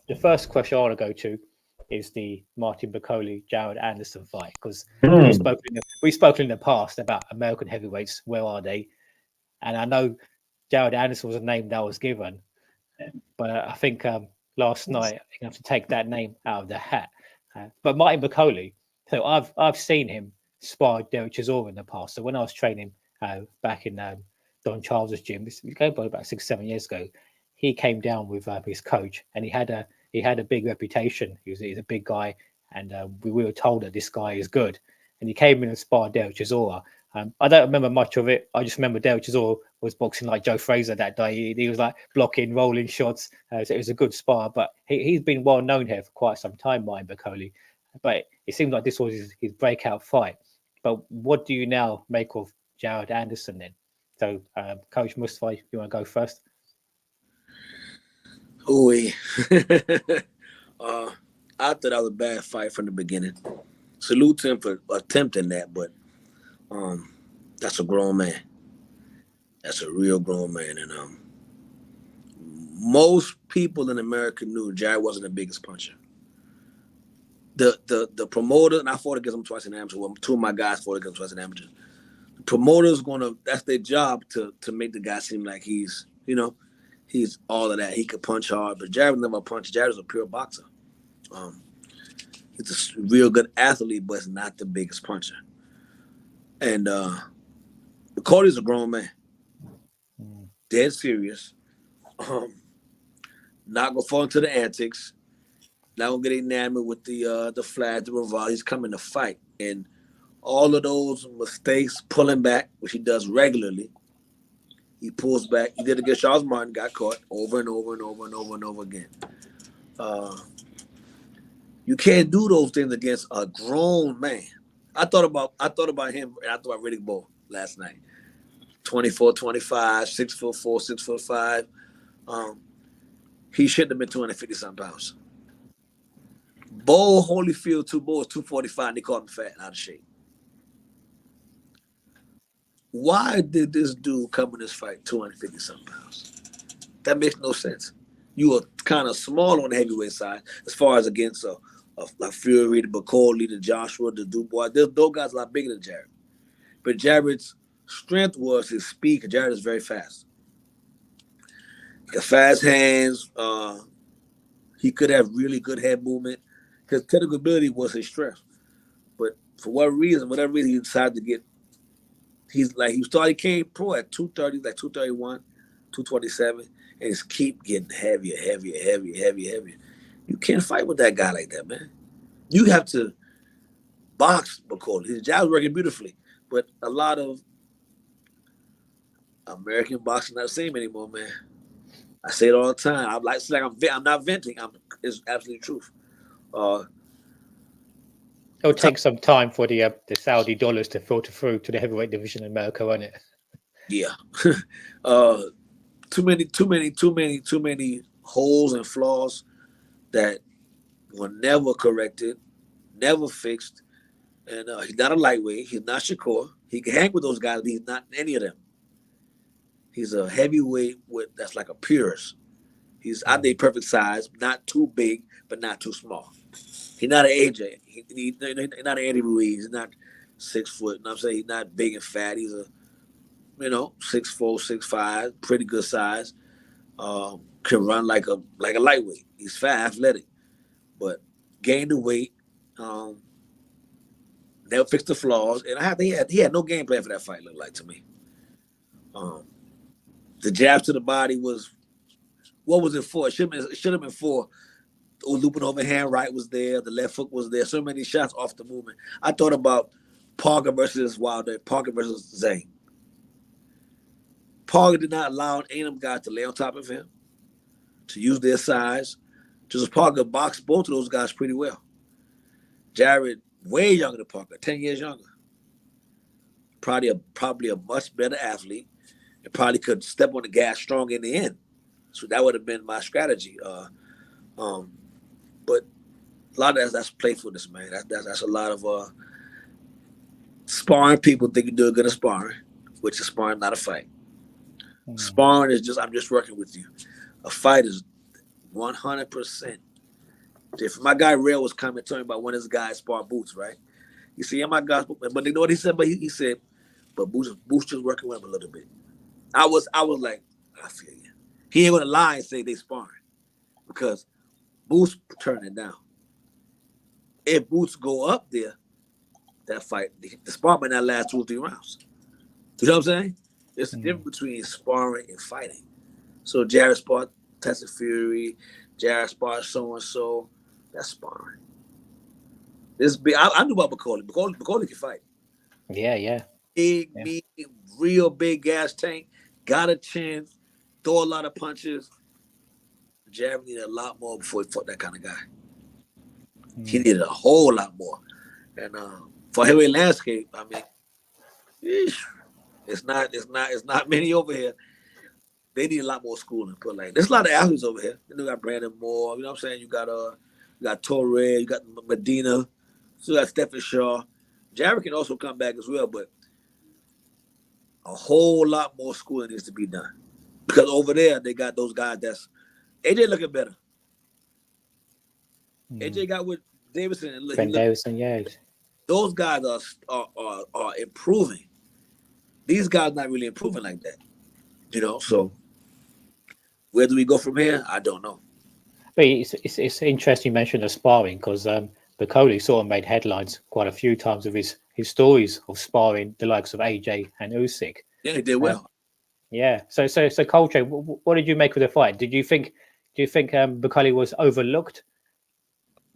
the first question I want to go to is the Martin Bakole, Jared Anderson fight, because we've spoken in the past about American heavyweights. Where are they? And I know Jared Anderson was a name that was given, but I think last night you have to take that name out of the hat. But Martin Bakole, so I've seen him spar Derek Chisora in the past. So when I was training back in Don Charles's gym, this going by about 6-7 years ago, he came down with his coach, and he had a big reputation. He's a big guy, and we were told that this guy is good. And he came in and sparred Derek Chisora. I don't remember much of it. I just remember Derek Chisora was boxing like Joe Frazier that day. He was like blocking, rolling shots. So it was a good spar. But he's been well known here for quite some time, Martin Bakole. But it seemed like this was his breakout fight. But what do you now make of Jared Anderson then? So, Coach Mustafa, you want to go first? I thought that was a bad fight from the beginning. Salute to him for attempting that, but that's a grown man. That's a real grown man, and most people in America knew Jared wasn't the biggest puncher. The promoter, and I fought against him twice in amateur. Well, two of my guys fought against him twice in amateur. The promoter's that's their job to make the guy seem like he's all of that. He could punch hard, but Jared never punched. Jared is a pure boxer. He's a real good athlete, but it's not the biggest puncher. And Cody's a grown man, dead serious. Not gonna fall into the antics. Not gonna get enamored with the flag, the revolver. He's coming to fight, and all of those mistakes, pulling back, which he does regularly. He pulls back. He did it against Charles Martin, got caught over and over and over and over and over again. You can't do those things against a grown man. I thought about him, and I thought about Riddick Bowe last night. 24, 25, 6'4", 6'5". He shouldn't have been 250-something pounds. Bowe Holyfield, Bowe was 245, and they called him fat and out of shape. Why did this dude come in this fight 250-something pounds? That makes no sense. You were kind of small on the heavyweight side as far as against like Fury, the Bakole, the Joshua, the Dubois. Those guys are a lot bigger than Jared. But Jared's strength was his speed, because Jared is very fast. He got fast hands. He could have really good head movement. His technical ability was his strength. But for whatever reason, he decided to get. He came pro at 230, like 231, 227, and just keep getting heavier. You can't fight with that guy like that, man. You have to box Bakole. His jab's working beautifully, but a lot of American boxing not the same anymore, man. I say it all the time. I'm not venting. It's absolute truth. It'll take some time for the Saudi dollars to filter through to the heavyweight division in America, won't it? Yeah. Too many holes and flaws that were never corrected, never fixed. And he's not a lightweight. He's not Shakur. He can hang with those guys, but he's not any of them. He's a heavyweight that's like a purist. He's out there perfect size, not too big, but not too small. He's not an AJ. He's not an Andy Ruiz. He's not 6 foot. You know what I'm saying? He's not big and fat. He's 6'4", 6'5", pretty good size. Can run like a lightweight. He's fast, athletic, but gained the weight. Never fixed the flaws, and he had no game plan for that fight. Looked like to me. The jabs to the body was, what was it for? It should have been for. Looping overhand right was there. The left hook was there. So many shots off the movement. I thought about Parker versus Wilder, Parker versus Zane. Parker did not allow any of them guys to lay on top of him, to use their size. Just Parker boxed both of those guys pretty well. Jared, way younger than Parker, 10 years younger. Probably a much better athlete, and probably could step on the gas strong in the end. So that would have been my strategy. But a lot of that's playfulness, man. That's a lot of sparring. People think you do good at sparring, which is sparring, not a fight. Sparring is I'm just working with you. A fight is 100% If my guy Rayo was coming telling me about one of his guys spar Boots, right? He said, yeah, my guys, but you know what he said? But he said, but Boots just working with him a little bit. I was like, I feel you. He ain't gonna lie and say they sparring because Boots turn it down. If Boots go up there, that fight, the spar might not last 2 or 3 rounds. You know what I'm saying? There's a difference between sparring and fighting. So Jared sparred Tyson Fury, Jared sparred so-and-so. That's sparring. This big, I knew about Bakoli. Bakoli can fight. Yeah. Big, real big gas tank, got a chin, throw a lot of punches. Jared needed a lot more before he fought that kind of guy. He needed a whole lot more. And for heavyweight landscape, I mean, it's not many over here. They need a lot more schooling. But like, there's a lot of athletes over here. You got Brandon Moore. You know what I'm saying? You got Torre. You got Medina. So you got Stephen Shaw. Jared can also come back as well, but a whole lot more schooling needs to be done because over there they got those guys. That's AJ looking better. AJ got with Davidson and Ben Davidson, yeah. Those guys are improving. These guys not really improving like that, you know. So where do we go from here? I don't know. But it's interesting you mentioned the sparring because Bakoli sort of made headlines quite a few times with his stories of sparring the likes of AJ and Usyk. Yeah, he did well. Yeah. So Coltrane, what did you make of the fight? Do you think Bakoli was overlooked?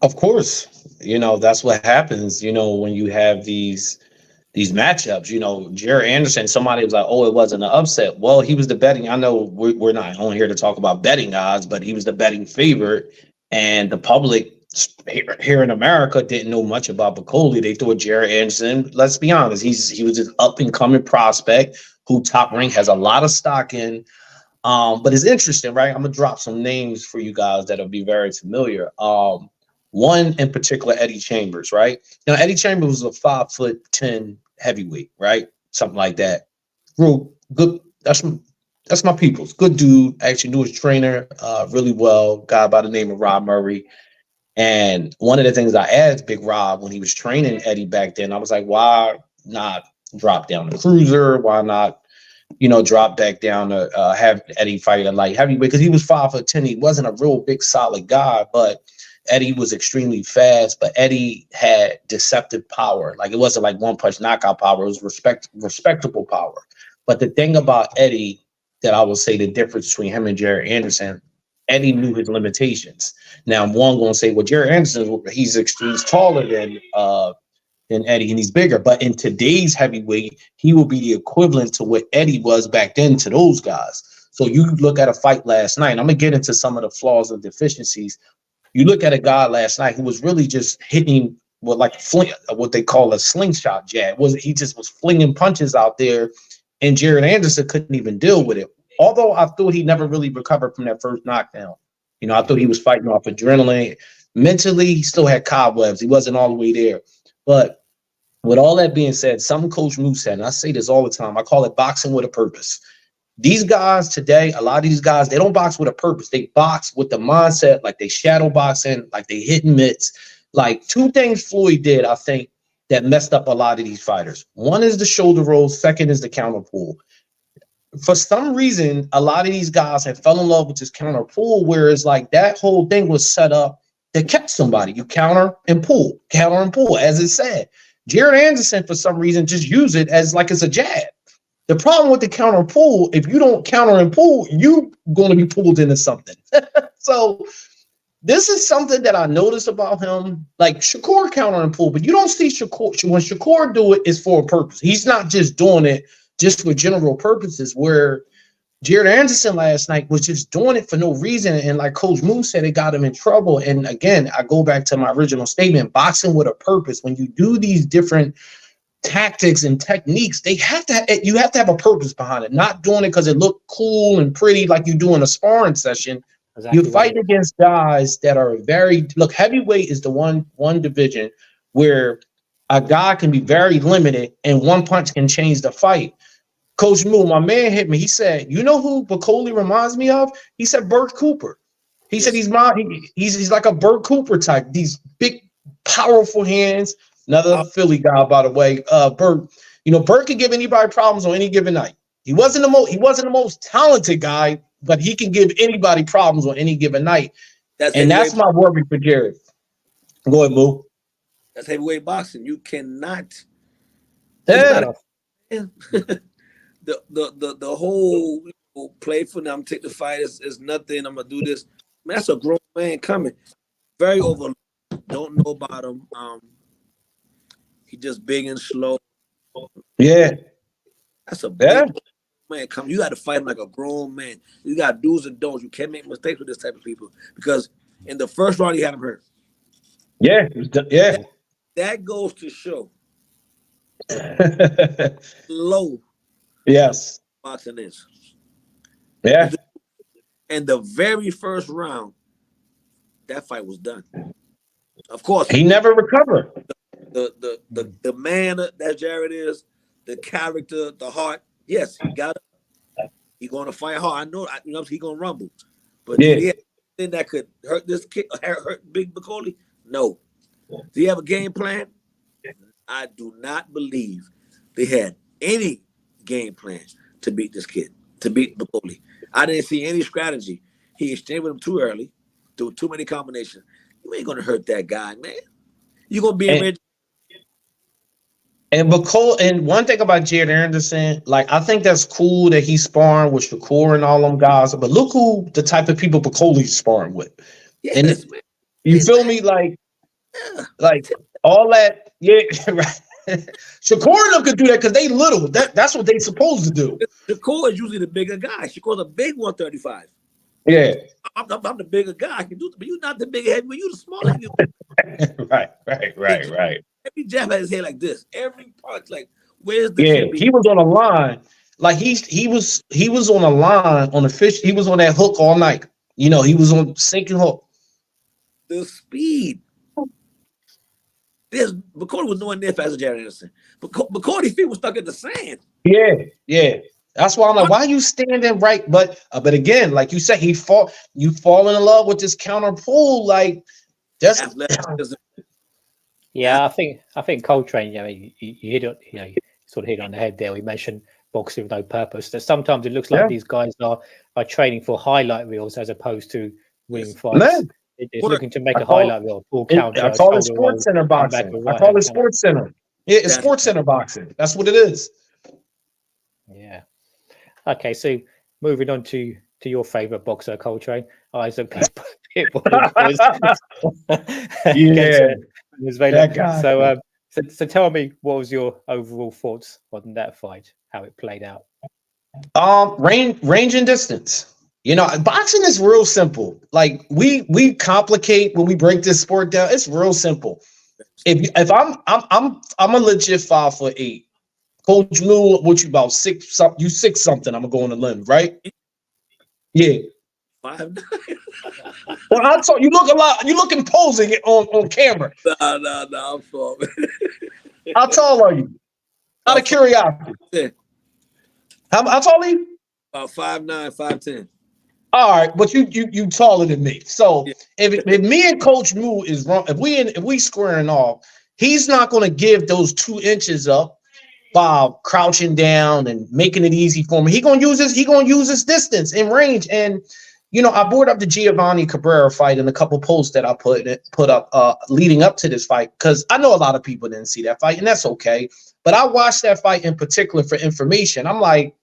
Of course, that's what happens. When you have these matchups. Jared Anderson. Somebody was like, "Oh, it wasn't an upset." Well, he was the betting. I know we're not on here to talk about betting odds, but he was the betting favorite, and the public here in America didn't know much about Bakoli. They thought Jared Anderson. Let's be honest, he was an up and coming prospect who Top Rank has a lot of stock in. But it's interesting, right? I'm gonna drop some names for you guys that'll be very familiar. One in particular, Eddie Chambers, right? Now, Eddie Chambers was a 5'10" heavyweight, right? Something like that. Real good. That's my people's. Good dude. Actually knew his trainer really well. Guy by the name of Rob Murray. And one of the things I asked Big Rob when he was training Eddie back then, I was like, why not drop down the cruiser? Why not, drop back down to have Eddie fight a light heavyweight? Because he was 5'10". He wasn't a real big, solid guy, but Eddie was extremely fast, but Eddie had deceptive power. Like, it wasn't like one punch knockout power. It was respectable power. But the thing about Eddie that I will say the difference between him and Jared Anderson, Eddie knew his limitations. Now, one going to say, well, Jared Anderson, he's taller than Eddie and he's bigger. But in today's heavyweight, he will be the equivalent to what Eddie was back then to those guys. So you look at a fight last night, and I'm going to get into some of the flaws and deficiencies. You look at a guy last night who was really just hitting what they call a slingshot jab. He just was flinging punches out there, and Jared Anderson couldn't even deal with it. Although I thought he never really recovered from that first knockdown. I thought he was fighting off adrenaline. Mentally, he still had cobwebs. He wasn't all the way there. But with all that being said, something Coach Moose said, and I say this all the time, I call it boxing with a purpose. These guys today, a lot of these guys, they don't box with a purpose. They box with the mindset, like they shadow boxing, like they hitting mitts. Like, two things Floyd did, I think, that messed up a lot of these fighters. One is the shoulder roll. Second is the counter pull. For some reason, a lot of these guys have fell in love with this counter pull, whereas like that whole thing was set up to catch somebody. You counter and pull, as it said. Jared Anderson, for some reason, just use it as like it's a jab. The problem with the counter pull, if you don't counter and pull, you're going to be pulled into something. So this is something that I noticed about him. Like, Shakur counter and pull, but you don't see Shakur. When Shakur do it, it's for a purpose. He's not just doing it just for general purposes, where Jared Anderson last night was just doing it for no reason. And like Coach Moose said, it got him in trouble. And again, I go back to my original statement, boxing with a purpose. When you do these different tactics and techniques, you have to have a purpose behind it. Not doing it because it looked cool and pretty like you do in a sparring session. Exactly. You're fighting against guys that are heavyweight is the one division where a guy can be very limited and one punch can change the fight. Coach Moore, my man, hit me. He said, you know who Bakoli reminds me of? He said Burt Cooper. He said he's like a Bert Cooper type. These big, powerful hands. Another Philly guy, by the way. Bert, Bert can give anybody problems on any given night. He wasn't the most talented guy, but he can give anybody problems on any given night. That's my worry for Jared. Go ahead, Boo. That's heavyweight boxing. You cannot. Yeah. The whole play for them, take the fight is nothing. I'm gonna do this. Man, that's a grown man coming. Very overlooked. Don't know about him. He just big and slow. Yeah. That's a big man coming. You got to fight him like a grown man. You got do's and don'ts. You can't make mistakes with this type of people because in the first round he had him hurt. Yeah. Yeah. That goes to show low. Yes. Boxing is. Yeah. And the very first round, that fight was done. Of course, he never recovered. The man that Jared is, the character, the heart. Yes, he got it. He's going to fight hard. I know he's going to rumble. But did he have anything that could hurt this kid, hurt Big Bacoli? No. Do he have a game plan? I do not believe they had any game plan to beat this kid, to beat Bacoli. I didn't see any strategy. He exchanged with him too early, threw too many combinations. You ain't gonna hurt that guy, man. You're gonna be and Bacoli. And one thing about Jared Anderson, I think that's cool that he's sparring with Shakur and all them guys. But look who the type of people Bacoli's sparring with. Yes, and you feel me? Like all that. Yeah, right. Shakur and them could do that because they little. That's what they supposed to do. Shakur is usually the bigger guy. Shakur's a big 135. Yeah. I'm the bigger guy. I can do it, but you're not the bigger heavyweight. You're the smaller heavyweight. Right. Every jab had his head like this. Every part, where's the QB? He was on a line. He was on a line on the fish. He was on that hook all night. He was on sinking hook. The speed. Bacoli was nowhere near fast as Jared Anderson. Bacoli's feet was stuck in the sand. Yeah. That's why I'm like, why are you standing right? But again, like you said, you fall in love with this counter pull. Yeah, I think Coltrane, you hit it, you sort of hit on the head there. We mentioned boxing with no purpose. That sometimes it looks like these guys are training for highlight reels as opposed to winning fights. Man. It's looking to make a highlight reel, full counter. I call it Sports Center boxing. I call it Sports Center. Yeah, it's Sports Center boxing. That's what it is. Yeah. Okay, so moving on to your favorite boxer, Coltrane, Isaac Pitbull. That guy. So tell me, what was your overall thoughts on that fight? How it played out? Range and distance. Boxing is real simple. We complicate when we break this sport down. It's real simple. If I'm a legit 5'8". Coach Lou, what you about 6 something? You 6 something. I'm gonna go on a limb, right? Yeah. 5'9". Well, I saw you look a lot. You look imposing on camera. No, I'm sorry. How tall are you? Out of curiosity. Yeah. How tall are you? About 5'9", 5'10". All right, but you taller than me. So if me and Coach Moo is wrong, if we squaring off, he's not going to give those 2 inches up by crouching down and making it easy for me. He gonna use his distance and range. And I brought up the Giovanni Cabrera fight in a couple posts that I put up leading up to this fight because I know a lot of people didn't see that fight, and that's okay. But I watched that fight in particular for information. I'm like,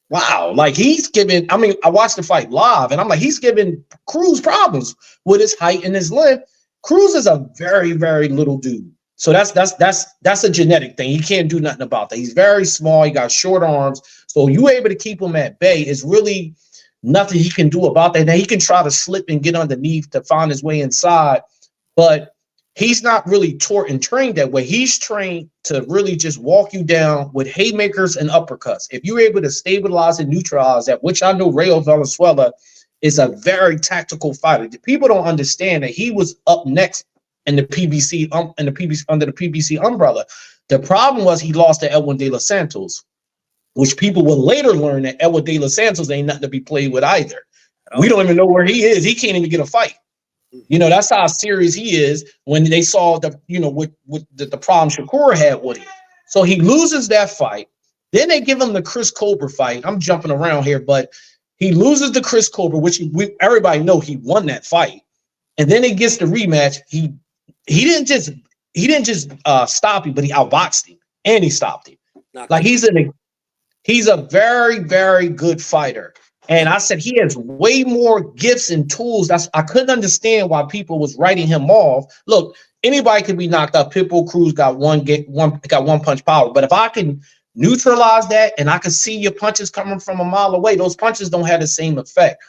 wow, he's giving. I mean, I watched the fight live, and I'm like, he's giving Cruz problems with his height and his length. Cruz is a very, very little dude. So that's a genetic thing. He can't do nothing about that. He's very small. He got short arms. So you able to keep him at bay is really nothing he can do about that. Now he can try to slip and get underneath to find his way inside, but he's not really taught and trained that way. He's trained to really just walk you down with haymakers and uppercuts. If you're able to stabilize and neutralize that, which I know Rayo Valenzuela is a very tactical fighter. People don't understand that he was up next in the PBC under the PBC umbrella. The problem was he lost to Edwin De Los Santos, which people will later learn that Edwin De Los Santos ain't nothing to be played with either. We don't even know where he is. He can't even get a fight. You know, that's how serious he is when they saw the, you know, what the problem Shakur had with him. So he loses that fight. Then they give him the Chris Colbert fight. I'm jumping around here, but he loses the Chris Colbert, which everybody know he won that fight. And then he gets the rematch. He didn't just stop him, but he outboxed him and he stopped him. Like he's a very, very good fighter. And I said he has way more gifts and tools. I couldn't understand why people was writing him off. Look, anybody could be knocked out. Pitbull Cruz got one punch power. But if I can neutralize that and I can see your punches coming from a mile away, those punches don't have the same effect.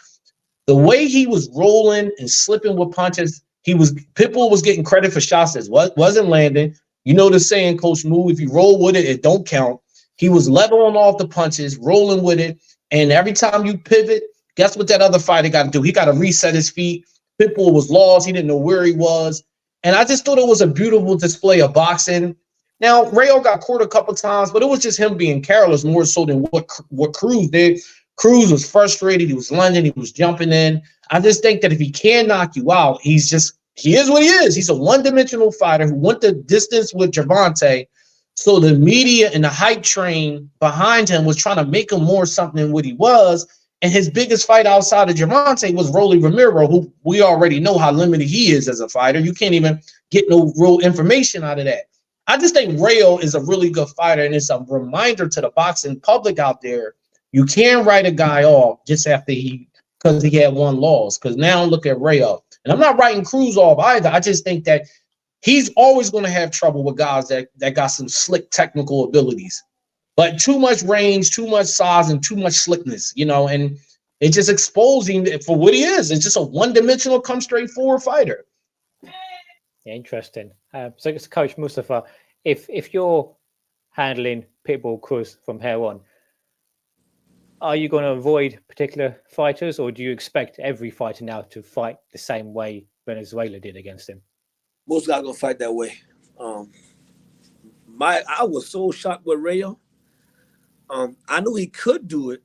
The way he was rolling and slipping with punches, Pitbull was getting credit for shots that wasn't landing. You know the saying, Coach Moo, if you roll with it, it don't count. He was leveling off the punches, rolling with it. And every time you pivot, guess what that other fighter got to do? He got to reset his feet. Pitbull was lost. He didn't know where he was. And I just thought it was a beautiful display of boxing. Now, Rayo got caught a couple times, but it was just him being careless more so than what Cruz did. Cruz was frustrated. He was lunging. He was jumping in. I just think that if he can knock you out, he is what he is. He's a one-dimensional fighter who went the distance with Gervonta. So the media and the hype train behind him was trying to make him more something than what he was. And his biggest fight outside of Gervonta was Rolly Romero, who we already know how limited he is as a fighter. You can't even get no real information out of that. I just think Rayo is a really good fighter, and it's a reminder to the boxing public out there, you can't write a guy off just after because he had one loss. Because now look at Rayo. And I'm not writing Cruz off either. I just think that he's always going to have trouble with guys that got some slick technical abilities. But too much range, too much size, and too much slickness, you know, and it just exposing for what he is. It's just a one-dimensional, come straight forward fighter. Interesting. So, Coach Mustafa, if you're handling Pitbull Cruz from here on, are you going to avoid particular fighters, or do you expect every fighter now to fight the same way Valenzuela did against him? Most guys gonna fight that way. I was so shocked with Rayo. I knew he could do it,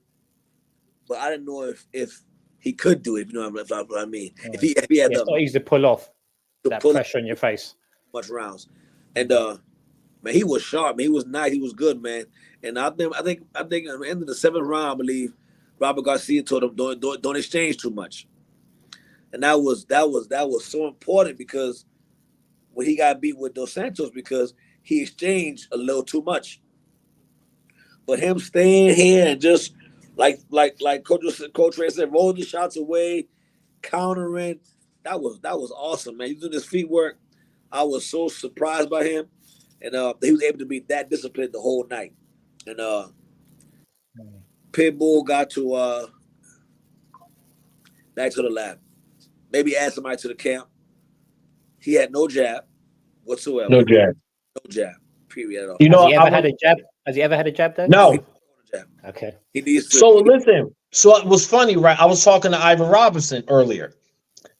but I didn't know if he could do it. You know what I mean? Yeah. If he had it's not easy to pull off that pressure on your face. Much rounds, and man, he was sharp. Man, he was nice. He was good, man. And I think at the end of the 7th round, I believe Robert Garcia told him don't exchange too much, and that was so important because when he got beat with Dos Santos, because he exchanged a little too much. But him staying here and just like Coltrane said, rolling the shots away, countering, that was awesome, man. He was doing his feet work. I was so surprised by him, and he was able to be that disciplined the whole night. And Pitbull got to back to the lab, maybe add somebody to the camp. He had no jab whatsoever. No jab. Period at all. You know, Has he ever had a jab though? No. Okay. He needs to. So listen. So it was funny, right? I was talking to Ivan Robinson earlier.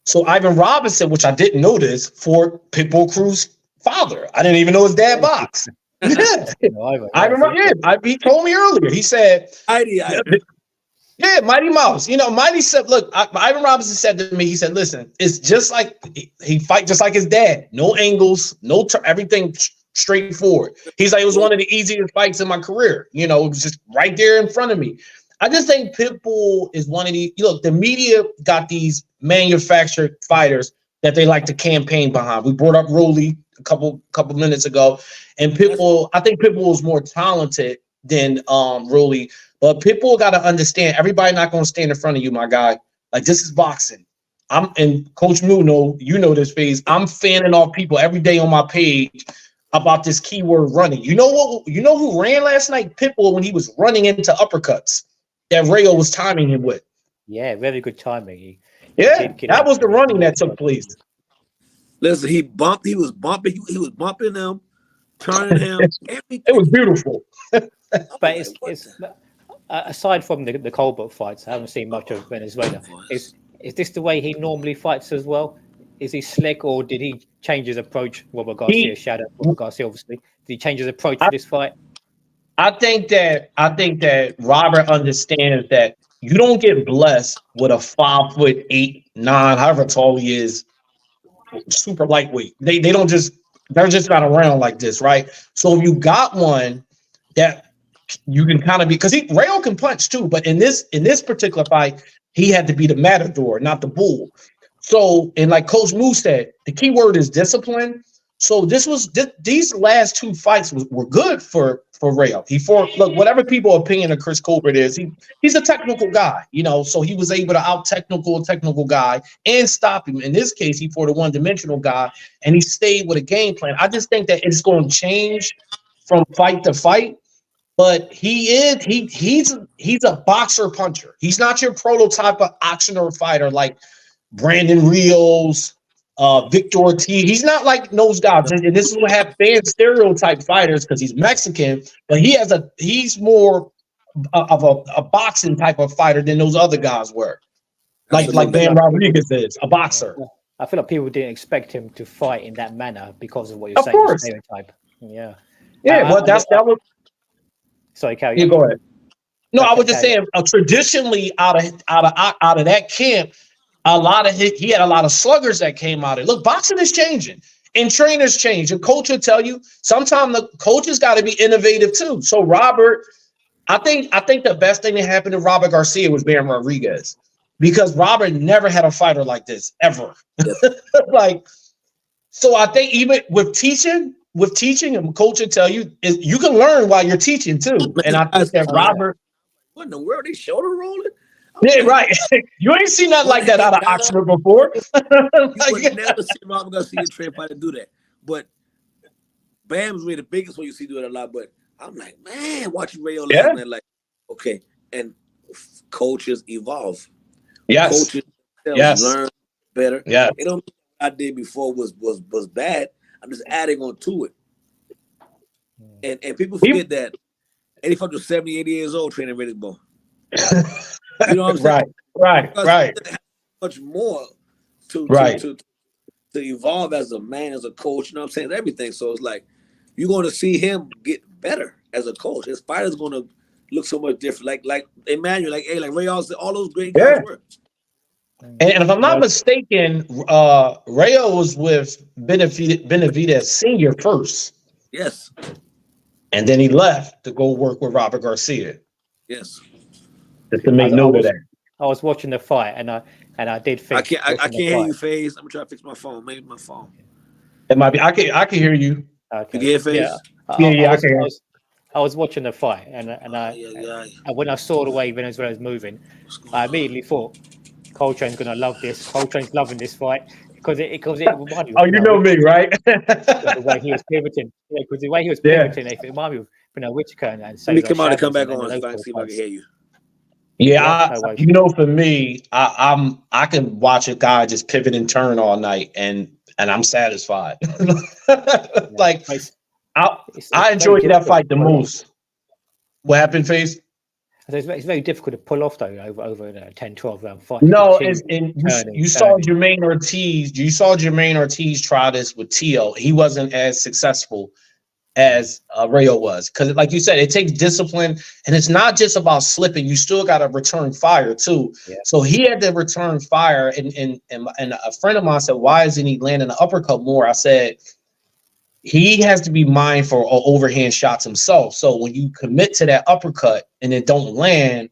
So Ivan Robinson, which I didn't notice, for Pitbull Cruz's father. I didn't even know his dad boxed. Yeah. He told me earlier. He said, yeah, Mighty Mouse. You know, Mighty said, look, Ivan Robinson said to me, he said, listen, it's just like he fight just like his dad. No angles, everything straightforward. He's like, it was one of the easiest fights in my career. You know, it was just right there in front of me. I just think Pitbull is one of these. Look, the media got these manufactured fighters that they like to campaign behind. We brought up Rolly a couple minutes ago, and Pitbull. I think Pitbull is more talented than Rolly. But Pitbull got to understand, everybody not going to stand in front of you, my guy. Like, this is boxing. And Coach Moo, you know this phase. I'm fanning off people every day on my page about this keyword running. You know what? You know who ran last night? Pitbull, when he was running into uppercuts that Rayo was timing him with. Yeah, very good timing. That was the running that took place. Listen, he was bumping them, turning him. It was beautiful. But it's aside from the Colbert fights, I haven't seen much of Venezuela. Is this the way he normally fights as well? Is he slick, or did he change his approach? Robert Garcia, shout out Robert Garcia, obviously. Did he change his approach for this fight? I think that Robert understands that you don't get blessed with a 5'8", 9", however tall he is, super lightweight. They're just not around like this, right? So if you got one that you can kind of be, because Rayo can punch too, but in this particular fight, he had to be the matador, not the bull. So, and like Coach Moose said, the key word is discipline. So these last two fights were good for Rayo. Look, whatever people opinion of Chris Colbert is, he's a technical guy, so he was able to out technical a technical guy and stop him. In this case, he fought a one-dimensional guy and he stayed with a game plan. I just think that it's going to change from fight to fight. But he's a boxer puncher. He's not your prototype of actioner fighter like Brandon Rios, Victor Ortiz. He's not like those guys. And this is what have fan stereotype fighters because he's Mexican, but he's more of a boxing type of fighter than those other guys were. Like Bam Rodriguez is a boxer. I feel like people didn't expect him to fight in that manner because of what you're saying. Course. Stereotype. Yeah. Yeah, but that was. Sorry, Cal. Yeah, go ahead. No, I was just saying. Traditionally, out of that camp, he had a lot of sluggers that came out of it. Look, boxing is changing, and trainers change, and coach will tell you sometimes the coaches got to be innovative too. So Robert, I think the best thing that happened to Robert Garcia was Bam Rodriguez, because Robert never had a fighter like this ever. So I think even with teaching, and coach will tell you, you can learn while you're teaching too. And I think that Robert, what in the world, they shoulder rolling? Yeah, right. You ain't seen nothing like that out of Oxford before. You would never see Robert Garcia train fighter do that. But Bam's really the biggest one you see do it a lot. But I'm like, man, watching Rayo last night, like, okay. And coaches evolve. Yes. Coaches learn better. Yeah. They don't know what I did before was bad. I'm just adding on to it. And people forget that 85 to 70, 80 years old training ready to go. You know what I'm saying? Right. Much more to evolve as a man, as a coach. You know what I'm saying? Everything. So it's like you're going to see him get better as a coach. His fighter's going to look so much different. Like Emmanuel, like Ray, all those great guys were. And if I'm not mistaken, Rayo was with Benavidez Senior first. Yes. And then he left to go work with Robert Garcia. Yes. Just to make note of that. I was watching the fight, and I did think I can't hear you, FaZe. I'm gonna try to fix my phone. Maybe my phone. It might be. I can hear you. You Okay. can hear FaZe? Yeah. I was watching the fight, and when I saw the way Venezuela was moving, I immediately thought Coltrane's gonna love this. Coltrane's loving this fight because it reminded me. Oh, you know me, right? The way he was pivoting, because the way he was pivoting, it reminded me of Whitaker and Let me come out and come back on. See if I can hear you. Yeah, for me, I can watch a guy just pivot and turn all night, and I'm satisfied. Like I enjoyed that fight the most. What happened, FaZe? It's very difficult to pull off though over a 10-12 round fight. No, you saw Jermaine Ortiz. You saw Jermaine Ortiz try this with Tio. He wasn't as successful as Rayo was, because like you said, it takes discipline, and it's not just about slipping. You still got to return fire too. Yeah. So he had to return fire, and a friend of mine said, "Why isn't he landing the uppercut more?" I said, he has to be mindful of overhand shots himself. So when you commit to that uppercut and it don't land,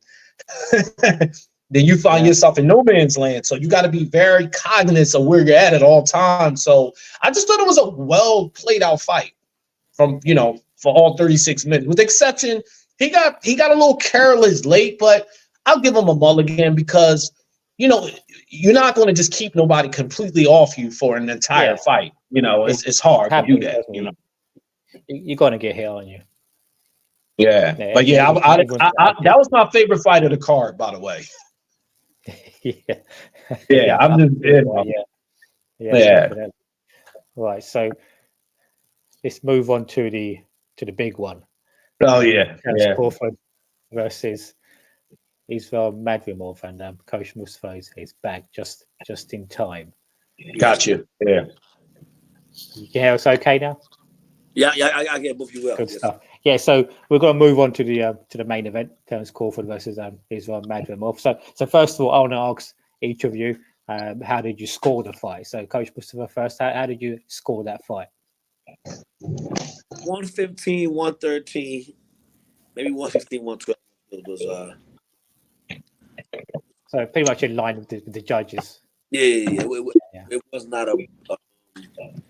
then you find yourself in no man's land. So you got to be very cognizant of where you're at all times. So I just thought it was a well played out fight from, for all 36 minutes, with the exception, he got a little careless late, but I'll give him a mulligan because, you're not going to just keep nobody completely off you for an entire fight. It's hard to do that. You're going to get hit on you. Yeah. But that was my favorite fight of the card, by the way. Right. So let's move on to the big one. Oh yeah. Terence Crawford versus Israil Madrimov, and Coach Mustafa is back just in time. Got you. Yeah. You can hear us okay now? Yeah, I get both you well. Good stuff. Yeah, so we're going to move on to the main event, Terence Crawford versus Israil Madrimov. So first of all, I want to ask each of you, how did you score the fight? So, Coach Mustafa first, how did you score that fight? 115, 113, maybe 115, 112. It was So pretty much in line with the judges. yeah. It was not a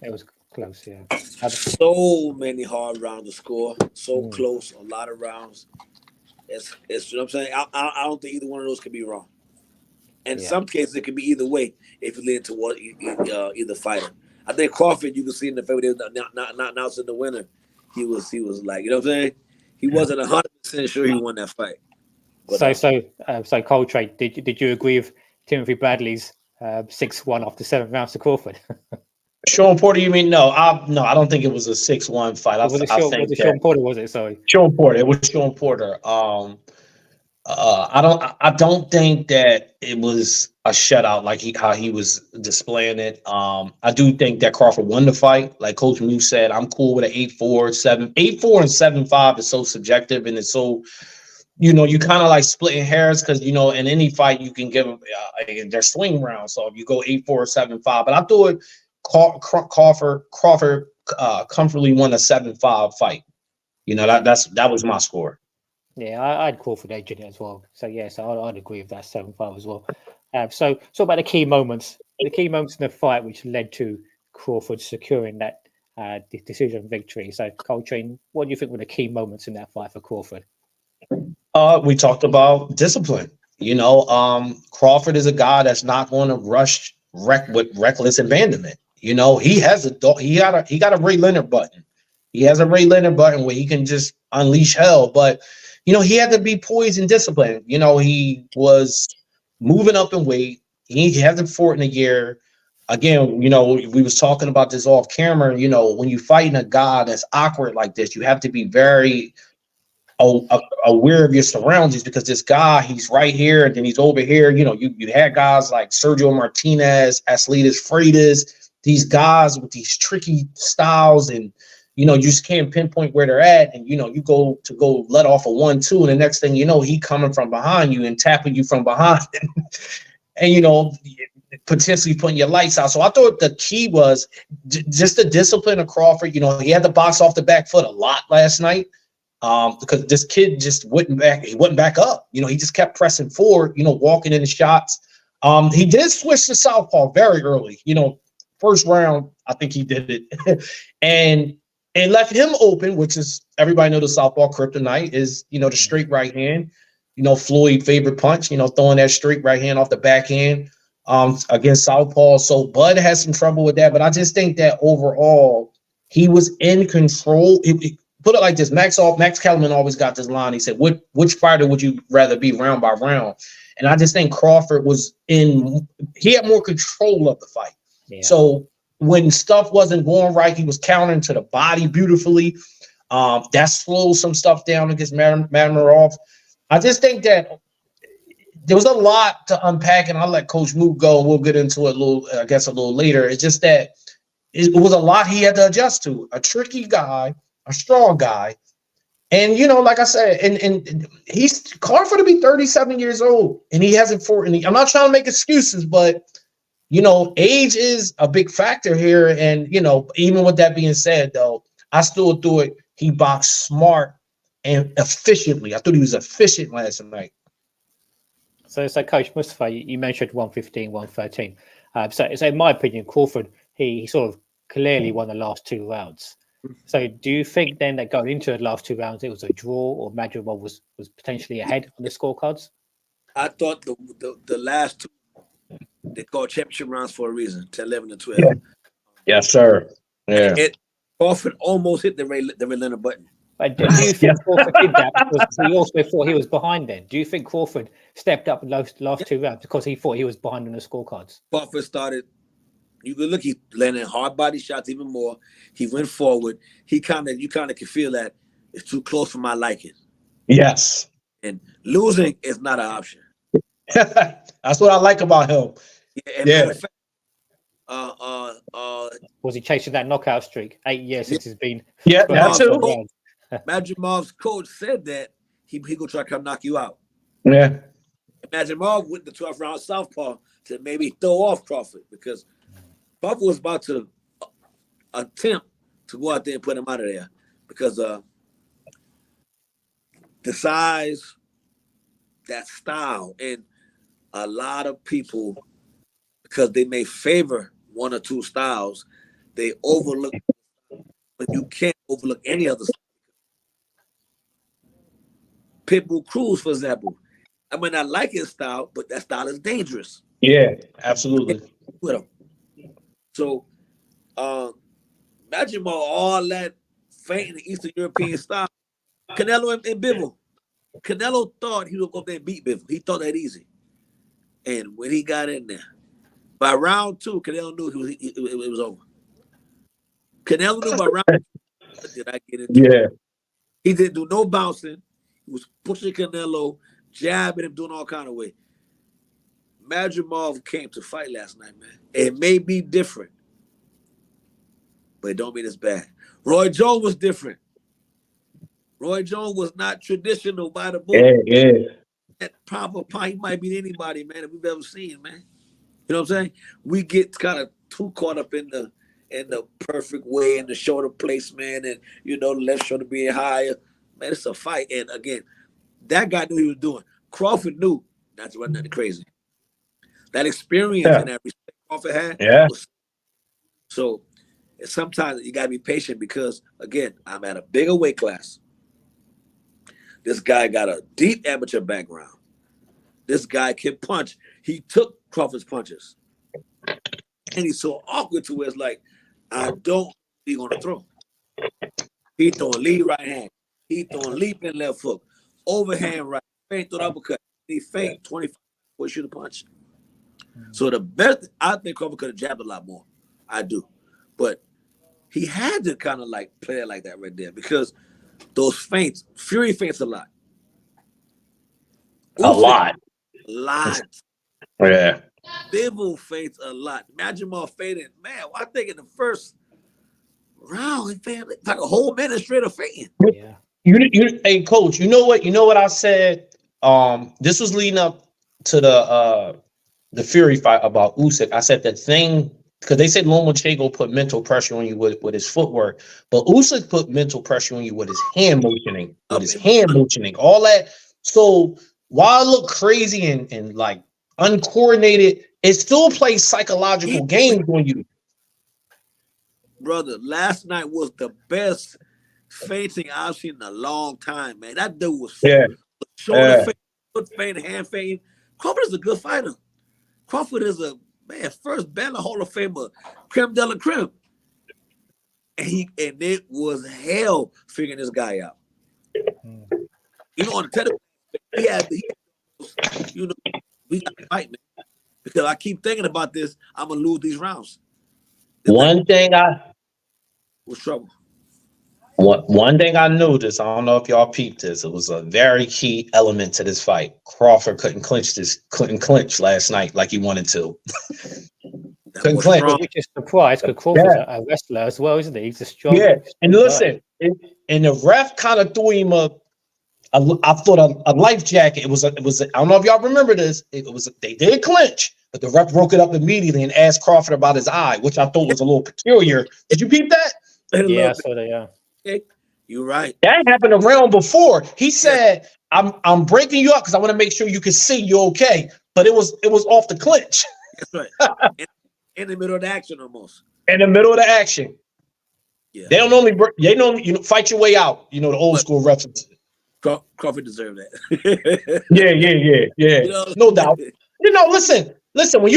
It was close, yeah. so many hard rounds to score, so close, a lot of rounds. It's you know what I'm saying. I don't think either one of those could be wrong. In some cases, it could be either way if you lean toward either fighter. I think Crawford, you can see in the fact that not announcing the winner, he was like, you know what I'm saying. He wasn't 100% sure he won that fight. But, so Coltrane, did you agree with Timothy Bradley's 6-1 after 7 rounds to Crawford? Sean Porter, you mean no? I don't think it was a 6-1 fight. Was it Sean Porter? Was it? Sorry, Sean Porter. It was Sean Porter. I don't think that it was a shutout like how he was displaying it. I do think that Crawford won the fight. Like Coach Mew said, I'm cool with an 8-4 and 7-5 is so subjective, and it's so, you kind of like splitting hairs because in any fight you can give them their swing round. So if you go 8-4 or 7-5, but I thought Crawford comfortably won a 7-5 fight. That was my score. Yeah, I'd call for the edge in it as well. So yes, I'd agree with that 7-5 as well. So about the key moments in the fight which led to Crawford securing that decision victory. So Coltrane, what do you think were the key moments in that fight for Crawford? We talked about discipline. Crawford is a guy that's not going to rush with reckless abandonment. He got a Ray Leonard button. He has a Ray Leonard button where he can just unleash hell, but he had to be poised and disciplined. He was moving up in weight. He hasn't fought in a year. Again, we was talking about this off camera. When you fighting a guy that's awkward like this, you have to be very aware of your surroundings, because this guy, he's right here and then he's over here. You had guys like Sergio Martinez, Aslidas Freitas, these guys with these tricky styles, and you just can't pinpoint where they're at. And you go let off a 1-2, and the next thing he coming from behind you and tapping you from behind, and potentially putting your lights out. So I thought the key was just the discipline of Crawford. He had to box off the back foot a lot last night. Because this kid just wouldn't back up. He just kept pressing forward, walking in the shots. He did switch to southpaw very early. First round, I think he did it. and it left him open, which is, everybody know the southpaw kryptonite is, the straight right hand. Floyd favorite punch, throwing that straight right hand off the backhand against southpaw. So Bud has some trouble with that. But I just think that overall, he was in control. Put it like this: Max Kellerman always got this line. He said, "Which fighter would you rather be round by round?" And I just think Crawford he had more control of the fight. Yeah. So when stuff wasn't going right, he was countering to the body beautifully. That slowed some stuff down against Madrimov. I just think that there was a lot to unpack, and I'll let Coach Moot go, and we'll get into it a little later. It's just that it was a lot he had to adjust to. A tricky guy, a strong guy. And, like I said, and he's Crawford to be 37 years old, and he hasn't fought any. I'm not trying to make excuses, but, age is a big factor here. And, even with that being said, though, I still thought he boxed smart and efficiently. I thought he was efficient last night. So Coach Mustafa, you mentioned 115, 113. So in my opinion, Crawford, he sort of clearly won the last 2 rounds. So do you think then that going into the last 2 rounds, it was a draw, or Madrimov was potentially ahead on the scorecards? I thought the last 2, they called championship rounds for a reason, 10-11 and 12. Yeah. Yes, sir. Yeah. Crawford almost hit the Ray Leonard button. But do you think Crawford did that because he also thought he was behind then? Do you think Crawford stepped up in the last 2 rounds because he thought he was behind on the scorecards? Crawford started. You could look, he landed hard body shots even more. He went forward. You kind of can feel that it's too close for my liking. Yes. And losing is not an option. That's what I like about him. Matter of fact, was he chasing that knockout streak? 8 years since he's been. Yeah, that too. Madrimov's coach said that he gonna try to come knock you out. Yeah. Madrimov went the 12th round southpaw to maybe throw off Crawford because Crawford was about to attempt to go out there and put him out of there because the size, that style, and a lot of people, because they may favor one or two styles, they overlook, but you can't overlook any other style. Pitbull Cruz, for example, I might not like his style, but that style is dangerous. Yeah, absolutely. With him. So, imagine all that faint in the Eastern European style. Canelo and Bivol. Canelo thought he would go up there and beat Bivol. He thought that easy. And when he got in there, by round 2, Canelo knew it was over. Canelo knew by round 2, what did I get into? Yeah. He didn't do no bouncing. He was pushing Canelo, jabbing him, doing all kind of way. Madrimov came to fight last night, man. It may be different, but it don't mean it's bad. Roy Jones was different. Roy Jones was not traditional by the book. Yeah. That proper pie, he might beat anybody, man, that we've ever seen, man. You know what I'm saying? We get kind of too caught up in the perfect way and the shoulder placement and, the left shoulder being higher. Man, it's a fight. And again, that guy knew what he was doing. Crawford knew not to run nothing crazy. That experience and that respect Crawford had. So sometimes you got to be patient because, again, I'm at a bigger weight class. This guy got a deep amateur background. This guy can punch. He took Crawford's punches. And he's so awkward to where it's like, I don't he's going to throw. He throwing lead right hand. He throwing leaping left hook. Overhand right. Feint through the uppercut. He feint 25 before he shoot a punch. So the best, I think Crawford could have jabbed a lot more. I do. But he had to kind of like play it like that right there because those feints, Fury feints a lot. A lot. Yeah. Bivol feints a lot. Madrimov feinted. Man, I think in the first round, he feinted like a whole minute straight of feinting. Yeah. Hey, Coach, you know what I said? This was leading up to the Fury fight about Usyk. I said that thing because they said Lomachenko put mental pressure on you with his footwork, but Usyk put mental pressure on you with his hand motioning, all that. So while it looked crazy and like uncoordinated, it still plays psychological games on you. Brother, last night was the best feinting I've seen in a long time, man. That dude was shoulder feint, foot feint, hand feint. Crawford is a good fighter. Crawford is a first ballot Hall of Famer, creme de la creme. And it was hell figuring this guy out. On the television, he had we got to fight, man. Because I keep thinking about this, I'm gonna lose these rounds. One thing was trouble. One thing I noticed, I don't know if y'all peeped this, it was a very key element to this fight. Crawford couldn't clinch last night like he wanted to. Couldn't clinch. Which is surprised because Crawford's a wrestler as well, isn't he? He's a strong. Yeah, and listen, and the ref kind of threw him I thought a life jacket. It was I don't know if y'all remember this. They did clinch, but the ref broke it up immediately and asked Crawford about his eye, which I thought was a little peculiar. Did you peep that? Yeah, I saw that. Yeah. Okay. You're right. That happened around before. He said, "I'm breaking you up because I want to make sure you can see you're okay." But it was off the clinch. That's right. In the middle of the action, almost. In the middle of the action. Yeah. They don't normally fight your way out. The old school reference. Crawford deserved that. Yeah. No doubt. Listen. When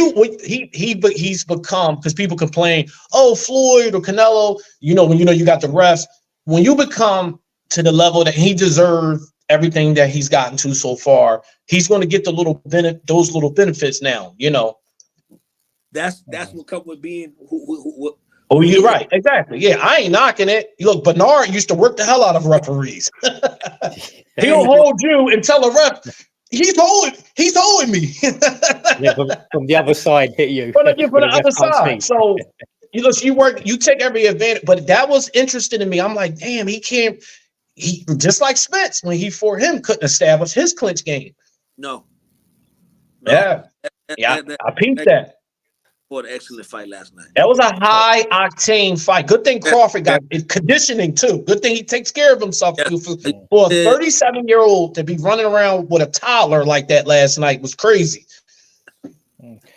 he's become, because people complain, oh, Floyd or Canelo. When you got the refs. When you become to the level that he deserved everything that he's gotten to so far, he's going to get those little benefits now. That's what comes with being who. Oh, you're right. Exactly. Yeah, I ain't knocking it. Look, Bernard used to work the hell out of referees. He'll hold you and tell a ref, he's holding me. From the other side, hit you. From the other side. So, you take every advantage. But that was interesting to me. I'm like, damn, he can't. he just like Spence when he fought him couldn't establish his clinch game. No. Yeah, I peeped that. Fought an excellent fight last night. That was a high octane fight. Good thing Crawford got conditioning too. Good thing he takes care of himself. For a 37-year-old to be running around with a toddler like that last night was crazy.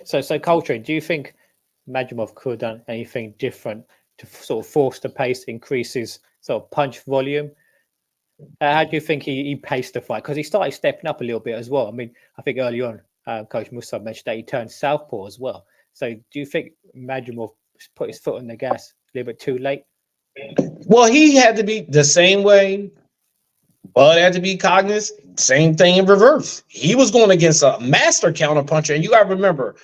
So Coltrane, do you think Madrimov could have done anything different to sort of force the pace, increase his sort of punch volume? How do you think he paced the fight? Because he started stepping up a little bit as well. I mean, I think early on, Coach Mustafa mentioned that he turned southpaw as well. So do you think Madrimov put his foot on the gas a little bit too late? Well, he had to be the same way. Bud had to be cognizant. Same thing in reverse. He was going against a master counterpuncher. And you got to remember,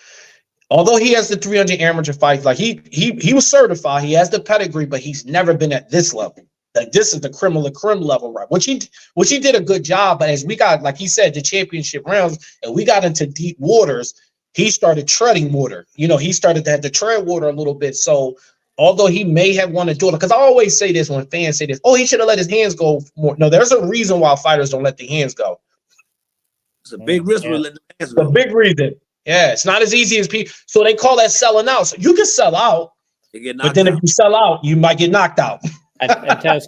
although he has the 300 amateur fights, like he was certified, he has the pedigree, but he's never been at this level. Like this is the creme of the creme level, right? Which he did a good job. But as we got, like he said, the championship rounds, and we got into deep waters, he started treading water. You know, he started to have to tread water a little bit. So although he may have wanted to do it, because I always say this when fans say this, oh, he should have let his hands go more. No, there's a reason why fighters don't let the hands go. It's a big risk for letting the hands go. go. A big reason. Yeah, it's not as easy as people. So they call that selling out. So you can sell out, but then if you sell out, you might get knocked out. And Terence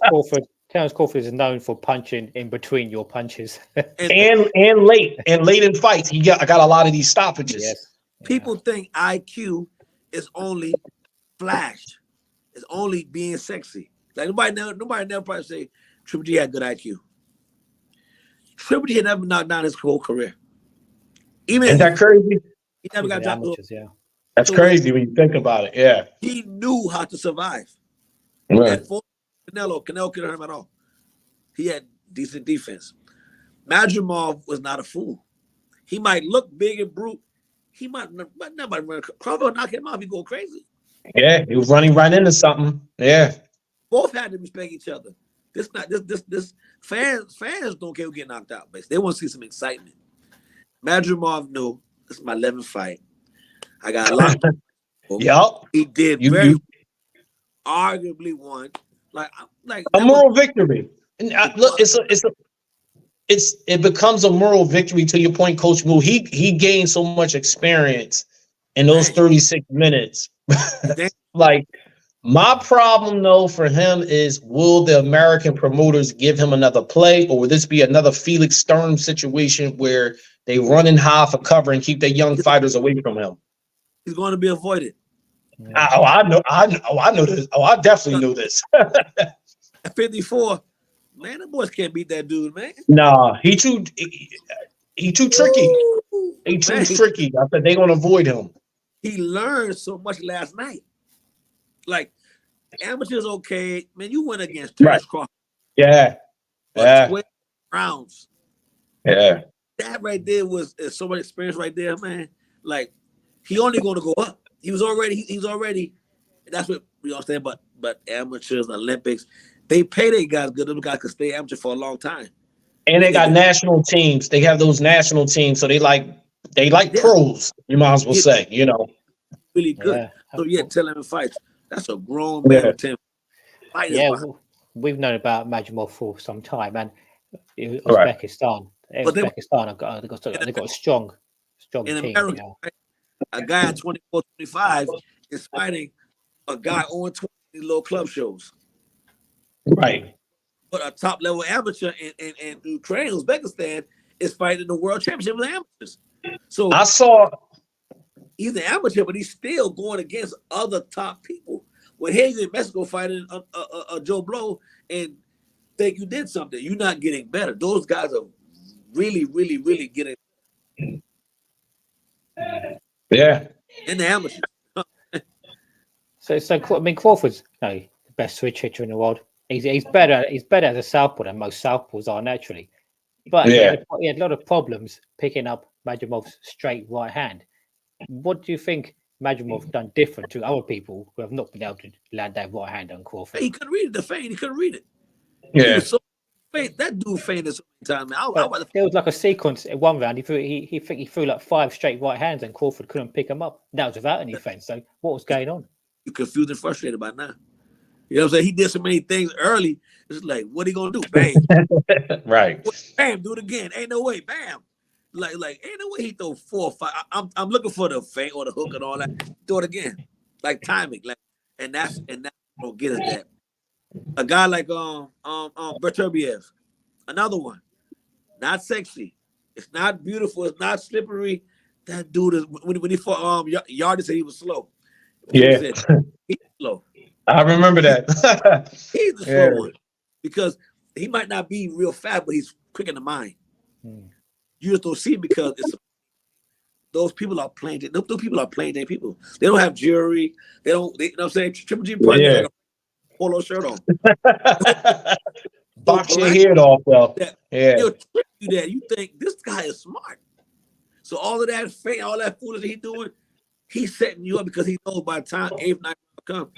Crawford is known for punching in between your punches. and late in fights. I got a lot of these stoppages. Yes. People think IQ is only flash. It's only being sexy. Like nobody never probably say Triple G had good IQ. Triple G had never knocked down his whole career. Isn't that crazy? He never got dropped. Yeah. That's crazy when you think about it. Yeah. He knew how to survive. Right. Canelo couldn't hurt him at all. He had decent defense. Madrimov was not a fool. He might look big and brute. He might nobody run. Crawford knock him off. He go crazy. Yeah, he was running right into something. Yeah. Both had to respect each other. This fans don't care who get knocked out. Basically. They want to see some excitement. Madrimov knew this is my 11th fight. I got a lot. Yup. He did very arguably won. Like a moral victory. And look, it becomes a moral victory to your point, Coach Moore. He gained so much experience in those 36 minutes. Like my problem though for him is, will the American promoters give him another play, or will this be another Felix Sturm situation where they run in high for cover and keep their young fighters away from him? He's going to be avoided. I know this. Oh, I definitely knew this. At 54, man, the boys can't beat that dude, man. Nah, he too tricky. He too tricky. I said they're gonna avoid him. He learned so much last night. Like amateurs, okay, man. You went against Terence Crawford. Yeah. 12 rounds. Yeah. That right there was so much experience right there, man. Like he only going to go up. He's already. That's what we understand. But amateurs, Olympics, they pay their guys good. Those guys could stay amateur for a long time. And they got national teams. They have those national teams, so they like pros. You might as well say, you know, really good. So 10 fights. That's a grown man with 10 fights. Yeah, we've known about Madrimov for some time, and Uzbekistan. Uzbekistan have got a strong in team. America, a guy at 24, 25 is fighting a guy on 20 little club shows. Right. But a top level amateur in Ukraine, Uzbekistan, is fighting the world championship with amateurs. So I saw he's an amateur, but he's still going against other top people. When he's in Mexico fighting a Joe Blow and think you did something, you're not getting better. Those guys are really, really, really getting in the amateur. So I mean, Crawford's the best switch hitter in the world. He's better as a southpaw than most southpaws are naturally. But he had a lot of problems picking up Madrimov's straight right hand. What do you think Madrimov done different to other people who have not been able to land that right hand on Crawford? He couldn't read the feint. He couldn't read it. Yeah. That dude feinted so many times. Man. There was like a sequence in one round. He threw like 5 straight right hands, and Crawford couldn't pick them up. That was without any feint. So what was going on? You're confused and frustrated by now. You know what I'm saying? He did so many things early. It's like, what he gonna do? Bang. Right. Bam, do it again. Ain't no way. Bam. Like ain't no way he throw 4 or 5. I'm looking for the feint or the hook and all that. Do it again. Like timing. Like and that's what get us that. A guy like Berturbiev, another one. Not sexy. It's not beautiful. It's not slippery. That dude is when he fought Yardy said he was slow. Yeah. Said, he's slow. I remember that. He's the slow one. Because he might not be real fast, but he's quick in the mind. You just don't see it because those people are plain. Those people are plain Jane people. They don't have jewelry. They don't. You know what I'm saying? Triple G probably got like a polo shirt on. Box your head off, though. He'll trick you that you think this guy is smart. So all of that fake, all that foolishness he's doing, he's setting you up because he knows by the time 8th, 9th come,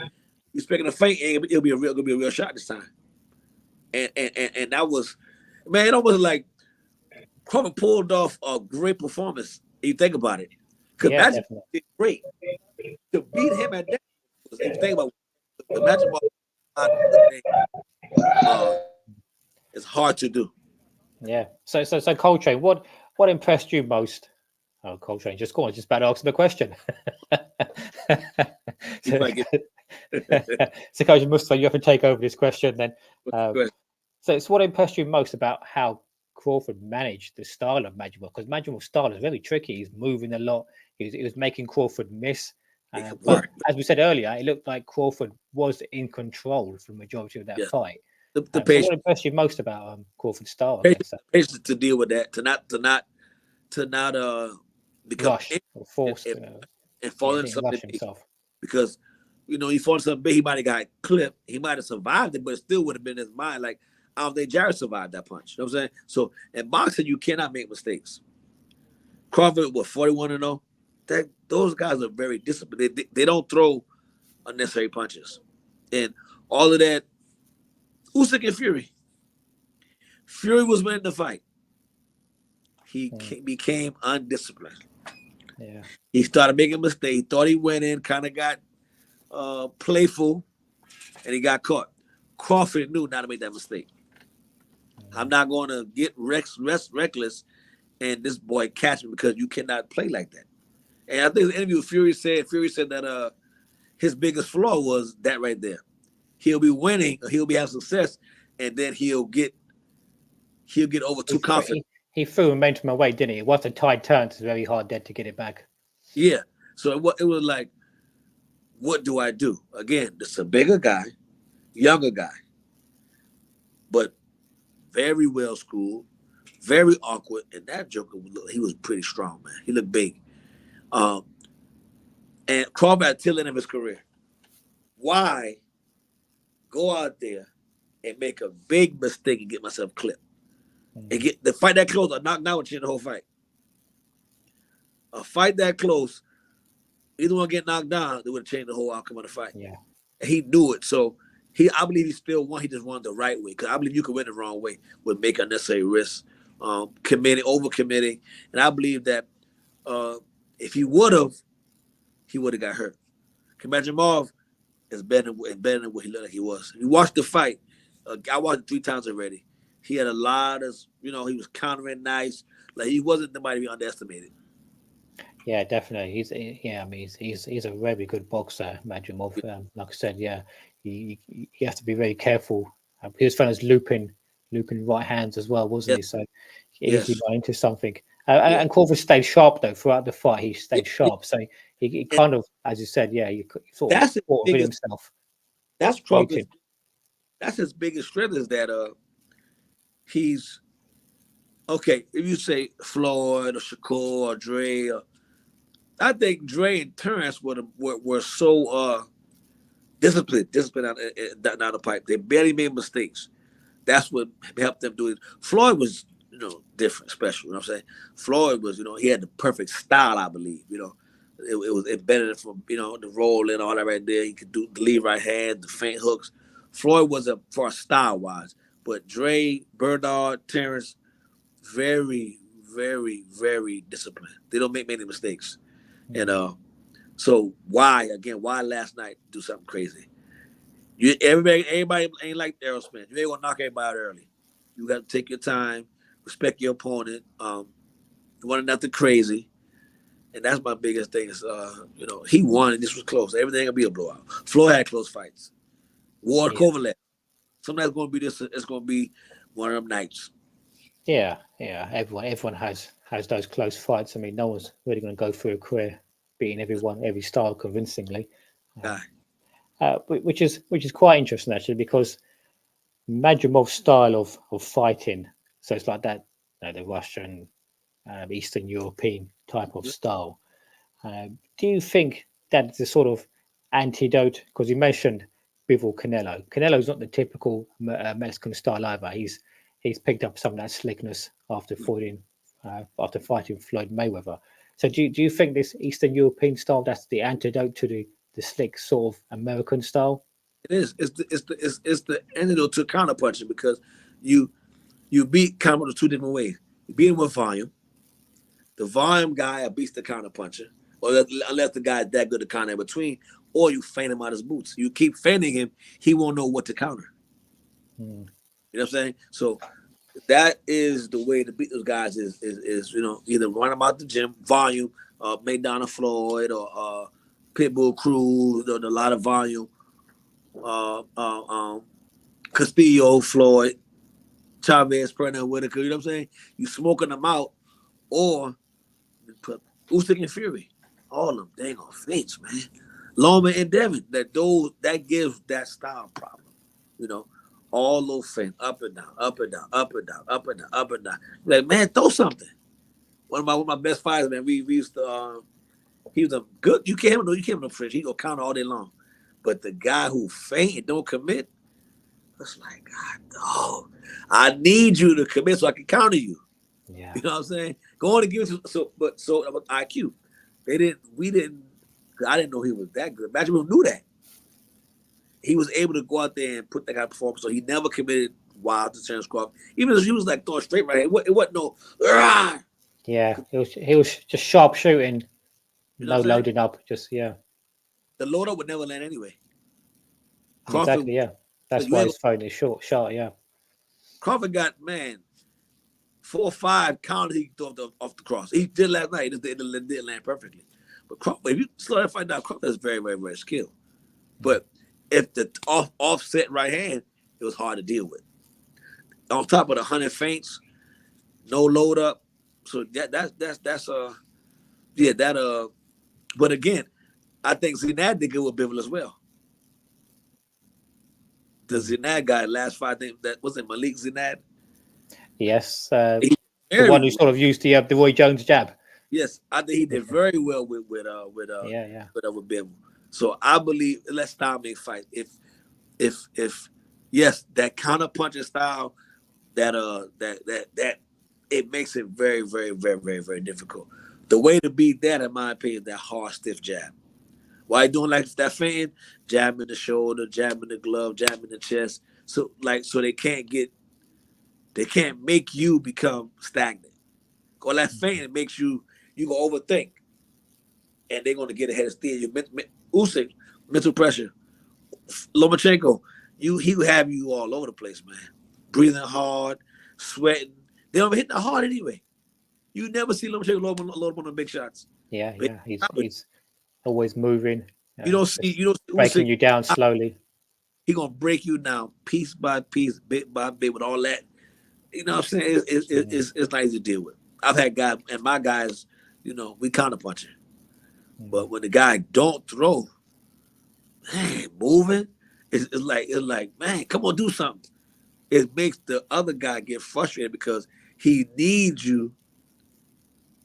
he's expecting a feint, and it'll be gonna be a real shot this time. And that was, man, it almost like Crawford pulled off a great performance. If you think about it, because Magic did great to beat him at that. If you think about the Magic ball, it's hard to do. Yeah. So Coltrane, what impressed you most? Oh, Coltrane, just go on. Just about to answer the question. So Coach Mustafa, you have to take over this question then. So it's what impressed you most about how Crawford managed the style of Madrimov, because Madrimov's style is very tricky. He's moving a lot. He was making Crawford miss. But as we said earlier, it looked like Crawford was in control for the majority of that fight. So what impressed you most about Crawford's style? Patience to deal with that, to not become rush or forced and fall into something big. Because he fought something big, he might have got clipped, he might have survived it, but it still would have been in his mind like, I don't think Jared survived that punch. You know what I'm saying? So in boxing, you cannot make mistakes. Crawford was 41-0. Those guys are very disciplined. They don't throw unnecessary punches. And all of that, Usyk and Fury. Fury was winning the fight. He became undisciplined. Yeah. He started making mistakes. He thought he went in, kind of got playful, and he got caught. Crawford knew not to make that mistake. I'm not going to get reckless and this boy catch me, because you cannot play like that. And I think the interview with Fury said that his biggest flaw was that right there. He'll be winning, or he'll be having success, and then he'll get over too confident. He threw momentum away, didn't he? Once the tide turns, it's very hard then to get it back. Yeah. So it was like, what do I do? Again, this is a bigger guy, younger guy, but very well schooled, very awkward, and that joker he was pretty strong, man. He looked big. And Crawford at the tail end of his career. Why go out there and make a big mistake and get myself clipped? And get the fight that close, a knockdown would change the whole fight. A fight that close, either one get knocked down, it would have changed the whole outcome of the fight. Yeah. And he knew it. So I believe he still won. He just won the right way. Because I believe you could win the wrong way with making unnecessary risks, overcommitting. And I believe that if he would have got hurt. Madrimov is better than what he looked like he was. You watched the fight. I watched it 3 times already. He had a lot of, he was countering nice. Like, he wasn't nobody to be underestimated. Yeah, definitely. He's a very good boxer, Madrimov. Like I said, you have to be very careful. He was found as looping right hands as well, wasn't he? So he easily got into something. And Crawford stayed sharp though throughout the fight. He stayed sharp, so he kind of, as you said, he sort of fought with himself. That's Crawford. That's his biggest strength, is that he's okay. If you say Floyd or Shakur or Dre, I think Dre and Terence were so disciplined down the pipe. They barely made mistakes. That's what helped them do it. Floyd was, different, special. You know what I'm saying? Floyd was, he had the perfect style, I believe. It was embedded from, the roll and all that right there. He could do the lead right hand, the feint hooks. Floyd was for style wise, but Dre, Bernard, Terence, very, very, very disciplined. They don't make many mistakes. And so why last night do something crazy? Everybody ain't like Aerosmith. You ain't gonna knock everybody out early. You got to take your time, respect your opponent. You want nothing crazy, and that's my biggest thing. Is he won and this was close. Everything gonna be a blowout. Floyd had close fights. Ward Kovalev. Sometimes gonna be this. It's gonna be one of them nights. Yeah. Everyone has those close fights. I mean, no one's really going to go through a career beating every style convincingly. Which is quite interesting actually, because Madrimov's style of fighting, so it's like that, the Russian, Eastern European type of style. Do you think that's the sort of antidote? Because you mentioned Bivol Canelo. Canelo's not the typical Mexican style either. He's picked up some of that slickness after fighting Floyd Mayweather. So do you think this Eastern European style, that's the antidote to the slick sort of American style? It is. It's the antidote to counterpunching, because you beat counter two different ways. You beat him with volume. The volume guy beats the counterpuncher, or unless the guy is that good to counter in between, or you feint him out his boots. You keep feinting him, he won't know what to counter. You know what I'm saying? So that is the way to beat those guys is either run them out the gym, volume, Maidana Floyd or Pitbull Cruz, a lot of volume, Castillo, Floyd, Chavez, Pernell Whitaker, you know what I'm saying? You smoking them out, or put Usyk and Fury, all of them, they ain't gonna flinch, man. Loma and Devin, that gives that style problem, all those things, up and down, up and down, up and down, up and down, up and down. Like, man, throw something. One of my best fighters, man, we used to, he was a good, you can't have no French, he go counter all day long. But the guy who feint and don't commit, it's like, God, dog, I need you to commit so I can counter you. Yeah. You know what I'm saying? Go on and give it so about IQ. I didn't know he was that good. Madrimov knew that. He was able to go out there and put that kind of performance, so he never committed wild to Terence Crawford. Even as he was like throwing straight right hand, it wasn't no. Rah! Yeah, he was just sharp shooting, no loading up, just The load up would never land anyway. Crawford, exactly, yeah. That's why his phone is short, yeah. Crawford got 4 or 5 counters he threw off the cross. He did last night. It didn't land perfectly. But Crawford, if you slow that fight down, Crawford is very, very, very skilled. But if the offset right hand, it was hard to deal with. On top of the 100 feints, no load up. So but again, I think Zinad did good with Bivol as well. The Zinad guy last fight, that wasn't Malik Zinad. Yes, the one who sort of used the Roy Jones jab. Yes, I think he did very well with Bivol. So I believe let's dominate fight. If yes, that counter punching style, that it makes it very, very, very, very, very difficult. The way to beat that, in my opinion, is that hard, stiff jab. Why you doing like that feinting? Jab in the shoulder, jab in the glove, jab in the chest. So they can't make you become stagnant. Or that feinting makes you go overthink, and they're gonna get ahead of steer you. Usyk, mental pressure. Lomachenko, he will have you all over the place, man. Breathing hard, sweating. They don't hit the hard anyway. You never see Lomachenko load up on the big shots. Yeah. He's always moving. You don't see breaking Usyk, you down slowly. He gonna break you down piece by piece, bit by bit, with all that. You know what I'm saying? It's nice to deal with. I've had guys, and my guys, we counter punching. But when the guy don't throw, man, moving, it's like, man, come on, do something. It makes the other guy get frustrated because he needs you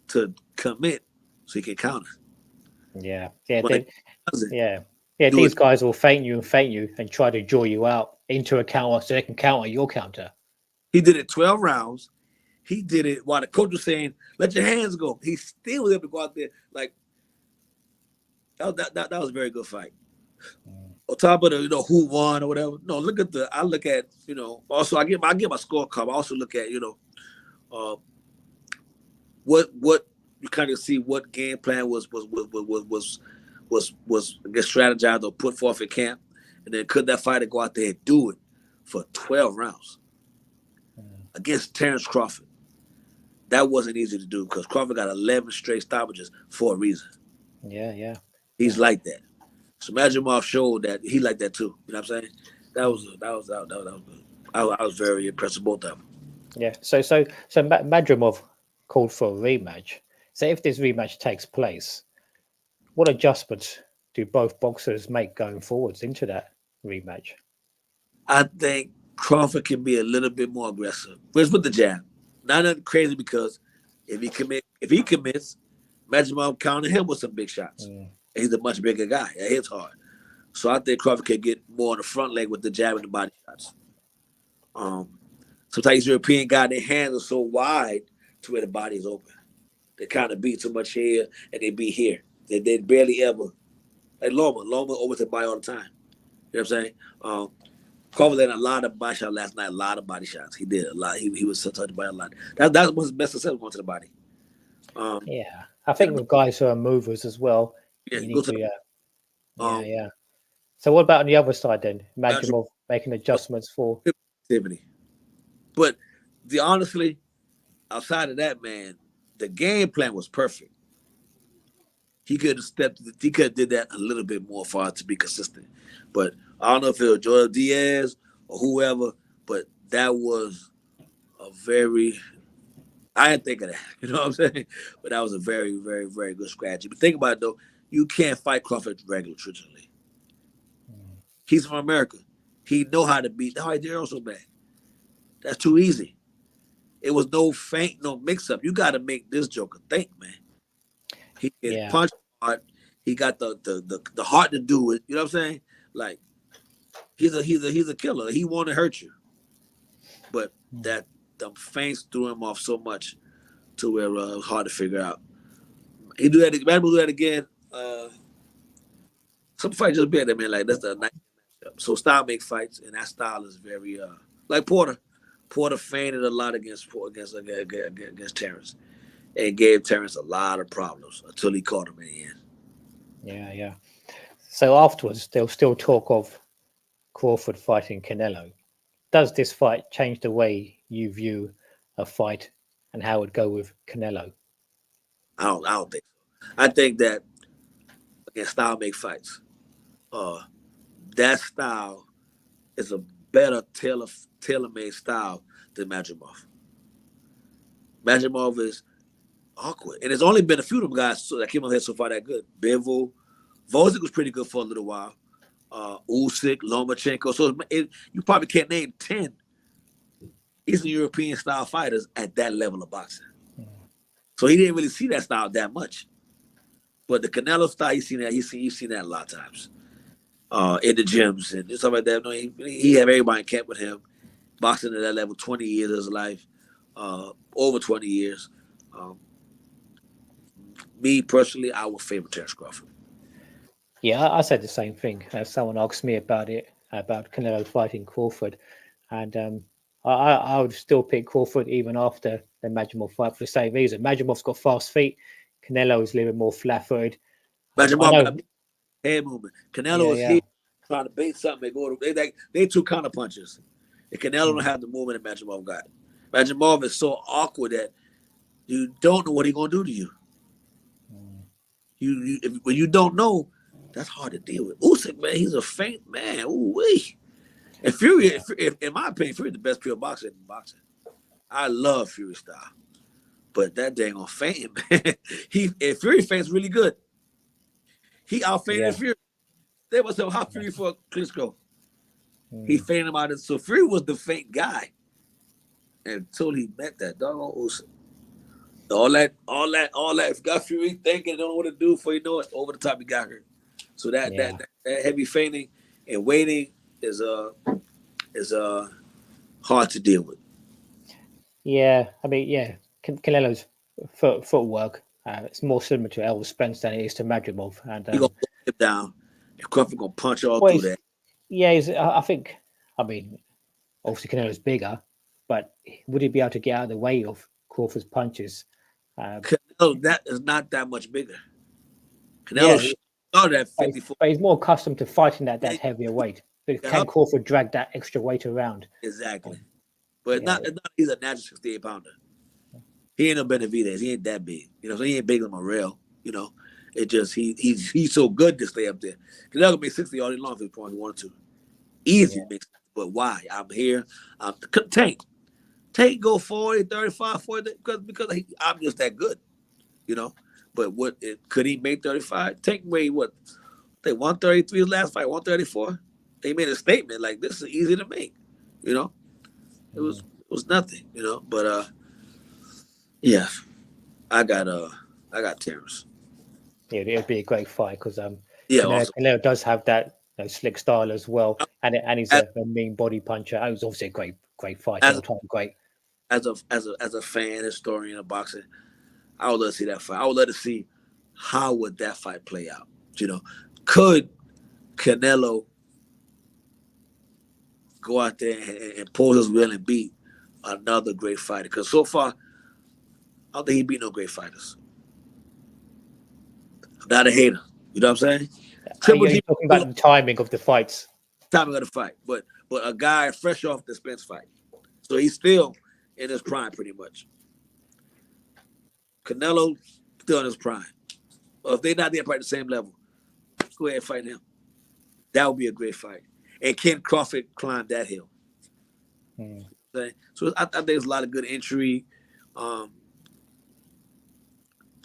to commit so he can counter. Yeah. These guys will feint you and try to draw you out into a counter so they can counter your counter. He did it 12 rounds. He did it while the coach was saying, "Let your hands go." He still was able to go out there like that was a very good fight. On top of the who won or whatever. No, I look at also I get my scorecard. I also look at what you kind of see what game plan was I guess strategized or put forth in camp, and And then could that fighter go out there and do it for 12 rounds against Terence Crawford? That wasn't easy to do because Crawford got 11 straight stoppages for a reason. Yeah. He's like that. So Madrimov showed that he like that too. You know what I'm saying? That was good. I was very impressed with both of them. Yeah. So Madrimov called for a rematch. So if this rematch takes place, what adjustments do both boxers make going forwards into that rematch? I think Crawford can be a little bit more aggressive. Where's with the jab? Not nothing crazy because if he commits, Madrimov counted him with some big shots. He's a much bigger guy. It hits hard. So I think Crawford can get more on the front leg with the jab and the body shots. Sometimes European guys, their hands are so wide to where the body's open. They kind of beat too much here and they beat here. They barely ever. Like Loma over the body all the time. You know what I'm saying? Crawford had a lot of body shots last night, a lot of body shots. He did a lot. He was touched by a lot. That was his best success going to the body. Yeah. I think with guys who are movers as well, Yeah, you need to yeah. So what about on the other side then? Madrimov making adjustments for activity. But honestly, outside of that, man, the game plan was perfect. He could have did that a little bit more for us to be consistent. But I don't know if it was Joel Diaz or whoever, but that was a very I didn't think of that. You know what I'm saying? But that was a very, very, very good strategy. But think about it though, you can't fight Crawford regular traditionally. He's from America. He know how to beat the Rayo so bad. That's too easy. It was no feint, no mix-up. You got to make this joker think, man. He can punch hard. He got the heart to do it. You know what I'm saying? Like he's a killer. He want to hurt you, but the feints threw him off so much to where it was hard to figure out. He do that. Madrimov do that again. Some fights just better, man. Like that's the nice matchup. So style make fights, and that style is very like Porter. Porter feinted a lot against Terence, and gave Terence a lot of problems until he caught him in the end. Yeah. So afterwards, there'll still talk of Crawford fighting Canelo. Does this fight change the way you view a fight and how it would go with Canelo? I don't think so. I think that again, style make fights. That style is a better tailor-made style than Madrimov. Madrimov is awkward, and there's only been a few of them guys that came on here so far that good. Bivol, Vozick was pretty good for a little while. Usyk, Lomachenko. So you probably can't name 10 Eastern European style fighters at that level of boxing. So he didn't really see that style that much. But the Canelo style, you've seen that a lot of times. In the gyms and stuff like that. No, he had everybody in camp with him. Boxing at that level, 20 years of his life. Over 20 years. Me personally, I would favor Terence Crawford. Yeah, I said the same thing. Someone asked me about Canelo fighting Crawford, and I would still pick Crawford even after the Madrimov fight for the same reason. Madrimov's got fast feet. Canelo is a little bit more flat-footed. Madrimov got head movement. Canelo is here trying to bait something. They two counter punches. And Canelo don't have the movement that Madrimov got. Madrimov is so awkward that you don't know what he's gonna do to you. When you don't know, that's hard to deal with. Usyk, man, he's a feint man. Ooh wee. And Fury, in my opinion, Fury is the best pure boxer in boxing. I love Fury style, but that dang on feint, man. Fury feints really good. He out feinted Fury. They was so hot Fury for Klitschko. He feinted him out. So Fury was the feint guy until he met that doggone Usyk. All that got Fury thinking, don't know what to do before you know it. Over the top, he got hurt. So that heavy feinting and waiting is hard to deal with. Yeah, I mean, Canelo's footwork. It's more similar to Elvis Spence than it is to Madrimov. And he gonna put him down, and Crawford gonna punch all through that. Yeah, I mean, obviously Canelo's bigger, but would he be able to get out of the way of Crawford's punches? Canelo, that is not that much bigger. Canelo started at 54. But he's more accustomed to fighting that heavier weight. Can Crawford drag that extra weight around? Exactly. But it's not he's a natural 68 pounder. He ain't no Benavidez. He ain't that big. You know, so he ain't big on Morel. You know, it just he's so good to stay up there. Canelo can make 60 all day long if he wanted to. Easy mix. But why? I'm here. Tank go 40, 35, 40 because I'm just that good. You know. But could he make 35? Tank weighed what? They 133 his last fight, 134. They made a statement like this is easy to make. You know. It was nothing, you know. But yeah, I got Terence. Yeah, it'd be a great fight because Canelo does have that slick style as well, and he's a mean body puncher. It was obviously a great fight. Great. As a fan, historian of boxing, I would love to see that fight. I would love to see how would that fight play out. You know, could Canelo go out there and pull his will and beat another great fighter? Because so far, I don't think he beat no great fighters. I'm not a hater. You know what I'm saying? Triple G talking about the timing of the fights. Timing of the fight. But a guy fresh off the Spence fight. So he's still in his prime pretty much. Canelo still in his prime. Well, if they're not there at the same level, go ahead and fight him. That would be a great fight. And can Crawford climb that hill? So I think there's a lot of good intrigue. Canelo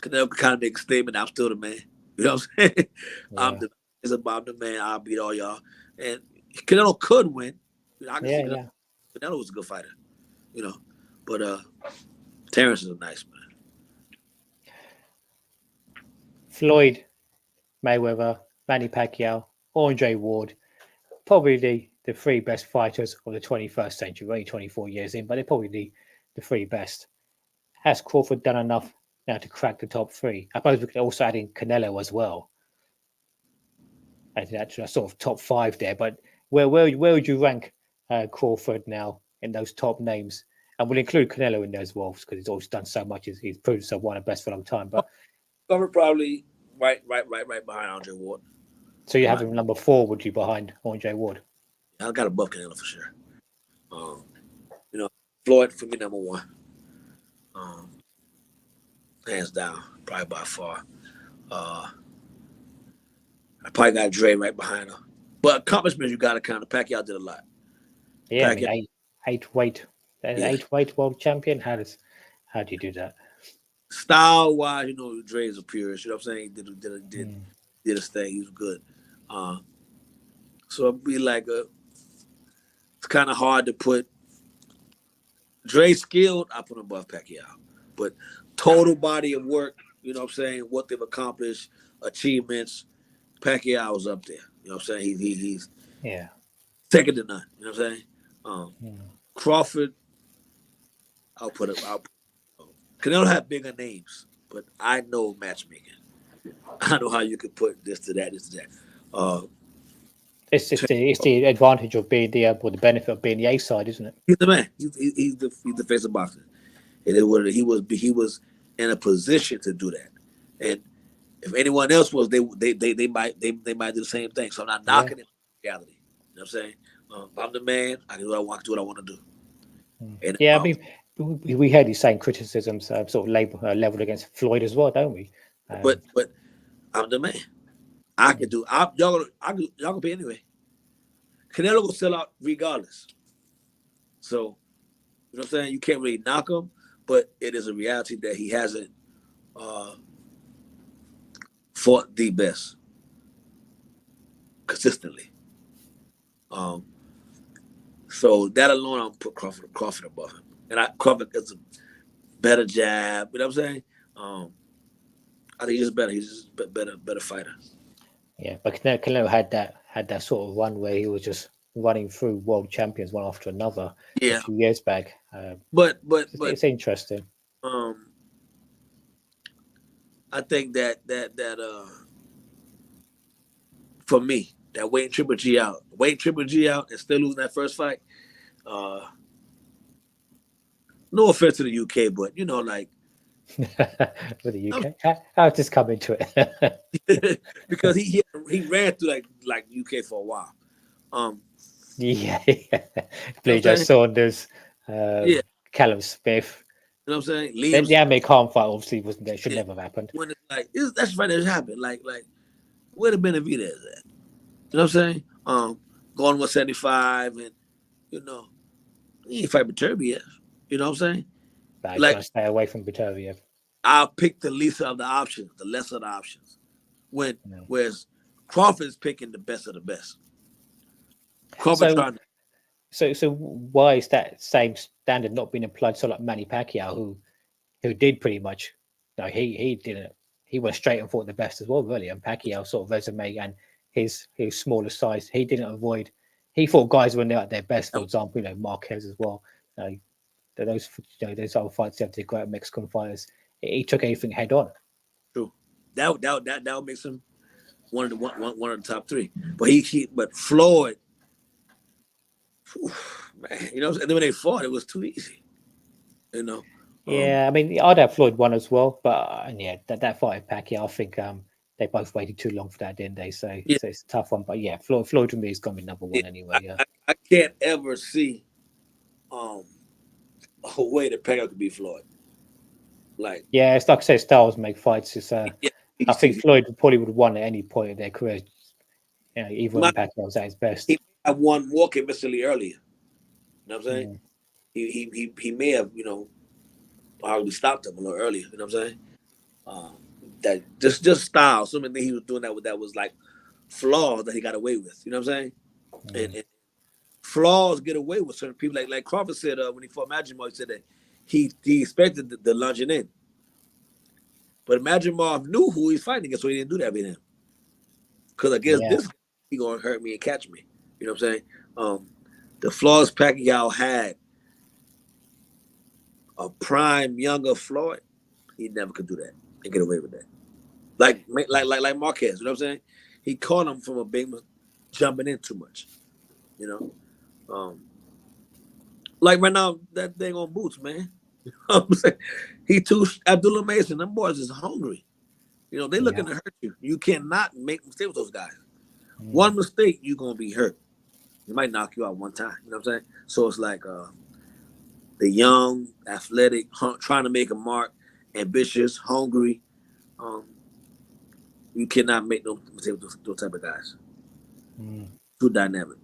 can kind of make a statement. I'm still the man. You know what I'm saying? Yeah. It's about the man. I'll beat all y'all. And Canelo could win. Canelo was a good fighter. You know. But Terence is a nice man. Floyd Mayweather, Manny Pacquiao, Andre Ward, probably the three best fighters of the 21st century. We're only 24 years in, but they're probably the three best. Has Crawford done enough now to crack the top three? I suppose we could also add in Canelo as well. I think that's a sort of top five there. But where would you rank Crawford now in those top names? And we'll include Canelo in there as well because he's always done so much. He's proved himself one of the best for a long time. But Crawford probably right behind Andre Ward. So you have him number 4, would you, behind Andre Ward? I got above Canelo for sure. You know, Floyd for me number 1. Hands down, probably by far. I probably got Dre right behind her. But accomplishments you got to count. Pacquiao did a lot. Yeah, Pacquiao, I mean, eight weight world champion. How do you do that? Style wise, you know, Dre is a purist. You know what I'm saying? He did his thing. He was good. So it'd be like it's kind of hard to put Dre skilled. I put him above Pacquiao, but total body of work. You know what I'm saying? What they've accomplished, achievements. Pacquiao was up there. You know what I'm saying? He's second to none. You know what I'm saying? Crawford, I'll put him. Canelo have bigger names, but I know matchmaking. I know how you could put this to that, this to that. It's the advantage of being the benefit of being the A side, isn't it? He's the man. He's the face of boxing. And he was in a position to do that. And if anyone else was, they might do the same thing. So I'm not knocking it in reality. You know what I'm saying? I'm the man. I can do what I want to do. What I want to do. And, I mean, we heard these same criticisms sort of leveled against Floyd as well, don't we? But I'm the man. I can do. Y'all can pay anyway. Canelo will sell out regardless. So, you know what I'm saying? You can't really knock him, but it is a reality that he hasn't fought the best consistently. So that alone, I'll put Crawford above him. And Crawford is a better jab. You know what I'm saying? I think he's better. He's just a better fighter. Yeah, but Canelo had that sort of run where he was just running through world champions one after another a few years back. But it's interesting. I think that for me, that waiting Triple G out and still losing that first fight. No offense to the UK, but you know, like for the UK, how just come into it? because he ran through like UK for a while. Yeah, You know Billy what I'm Joe saying? Saunders, Yeah. Callum Smith. You know what I'm saying? The Liam's Amir Khan fight obviously wasn't there. Should yeah. never have happened. When it's like that's right that happened. Like where the Benavidez at? You know what I'm saying? Going 175 and you know, he ain't fight Beterbiev. You know what I'm saying? But he's Like got to stay away from Beterbiev. I'll pick the least of the options, the lesser of the options. Mm. Whereas Crawford's picking the best of the best. Crawford So, trying to so why is that same standard not being applied to like Manny Pacquiao, who did pretty much? No, he didn't. He went straight and fought the best as well, really. And Pacquiao sort of resume and his smaller size, he didn't avoid. He fought guys when they're at their best. For example, Marquez as well. Those those other fights, the great Mexican fighters. He took everything head on. true. That makes him one of the top three. But Floyd, whew, man, you know, and then when they fought, it was too easy. You know. Yeah, I mean, I'd have Floyd won as well, but and yeah, that fight with Pacquiao, I think they both waited too long for that, didn't they? So Yeah, it's a tough one. But yeah, Floyd to me is gonna be number yeah. one anyway. Yeah, I can't ever see um a way that Pacquiao could beat Floyd. Like, yeah, it's like I say, styles make fights. It's yeah, I think he, Floyd probably would have won at any point in their career, even when might Pacquiao was at his best. he might have won more convincingly earlier. You know what I'm saying? Mm, He may have, you know, probably stopped him a little earlier. You know what I'm saying? That just style. So many things he was doing that was like flaws that he got away with. You know what I'm saying? And flaws get away with certain people. Like Crawford said when he fought Madrimov, he said that he expected the lunging in, but Madrimov knew who he's fighting against, so he didn't do that with him. Because I guess yeah, this he gonna hurt me and catch me. You know what I'm saying? The flaws Pacquiao had, a prime younger Floyd, he never could do that and get away with that. Like Marquez, you know what I'm saying? He caught him from a big jumping in too much. You know, like right now that thing on Boots, man. You know what I'm saying? He too Abdullah Mason. Them boys is hungry. You know they yeah. looking to hurt you. You cannot make mistakes with those guys. Mm. One mistake, you're gonna be hurt. It might knock you out one time. You know what I'm saying? So it's like the young, athletic, trying to make a mark, ambitious, hungry. You cannot make no mistake with those type of guys. Mm. Too dynamic.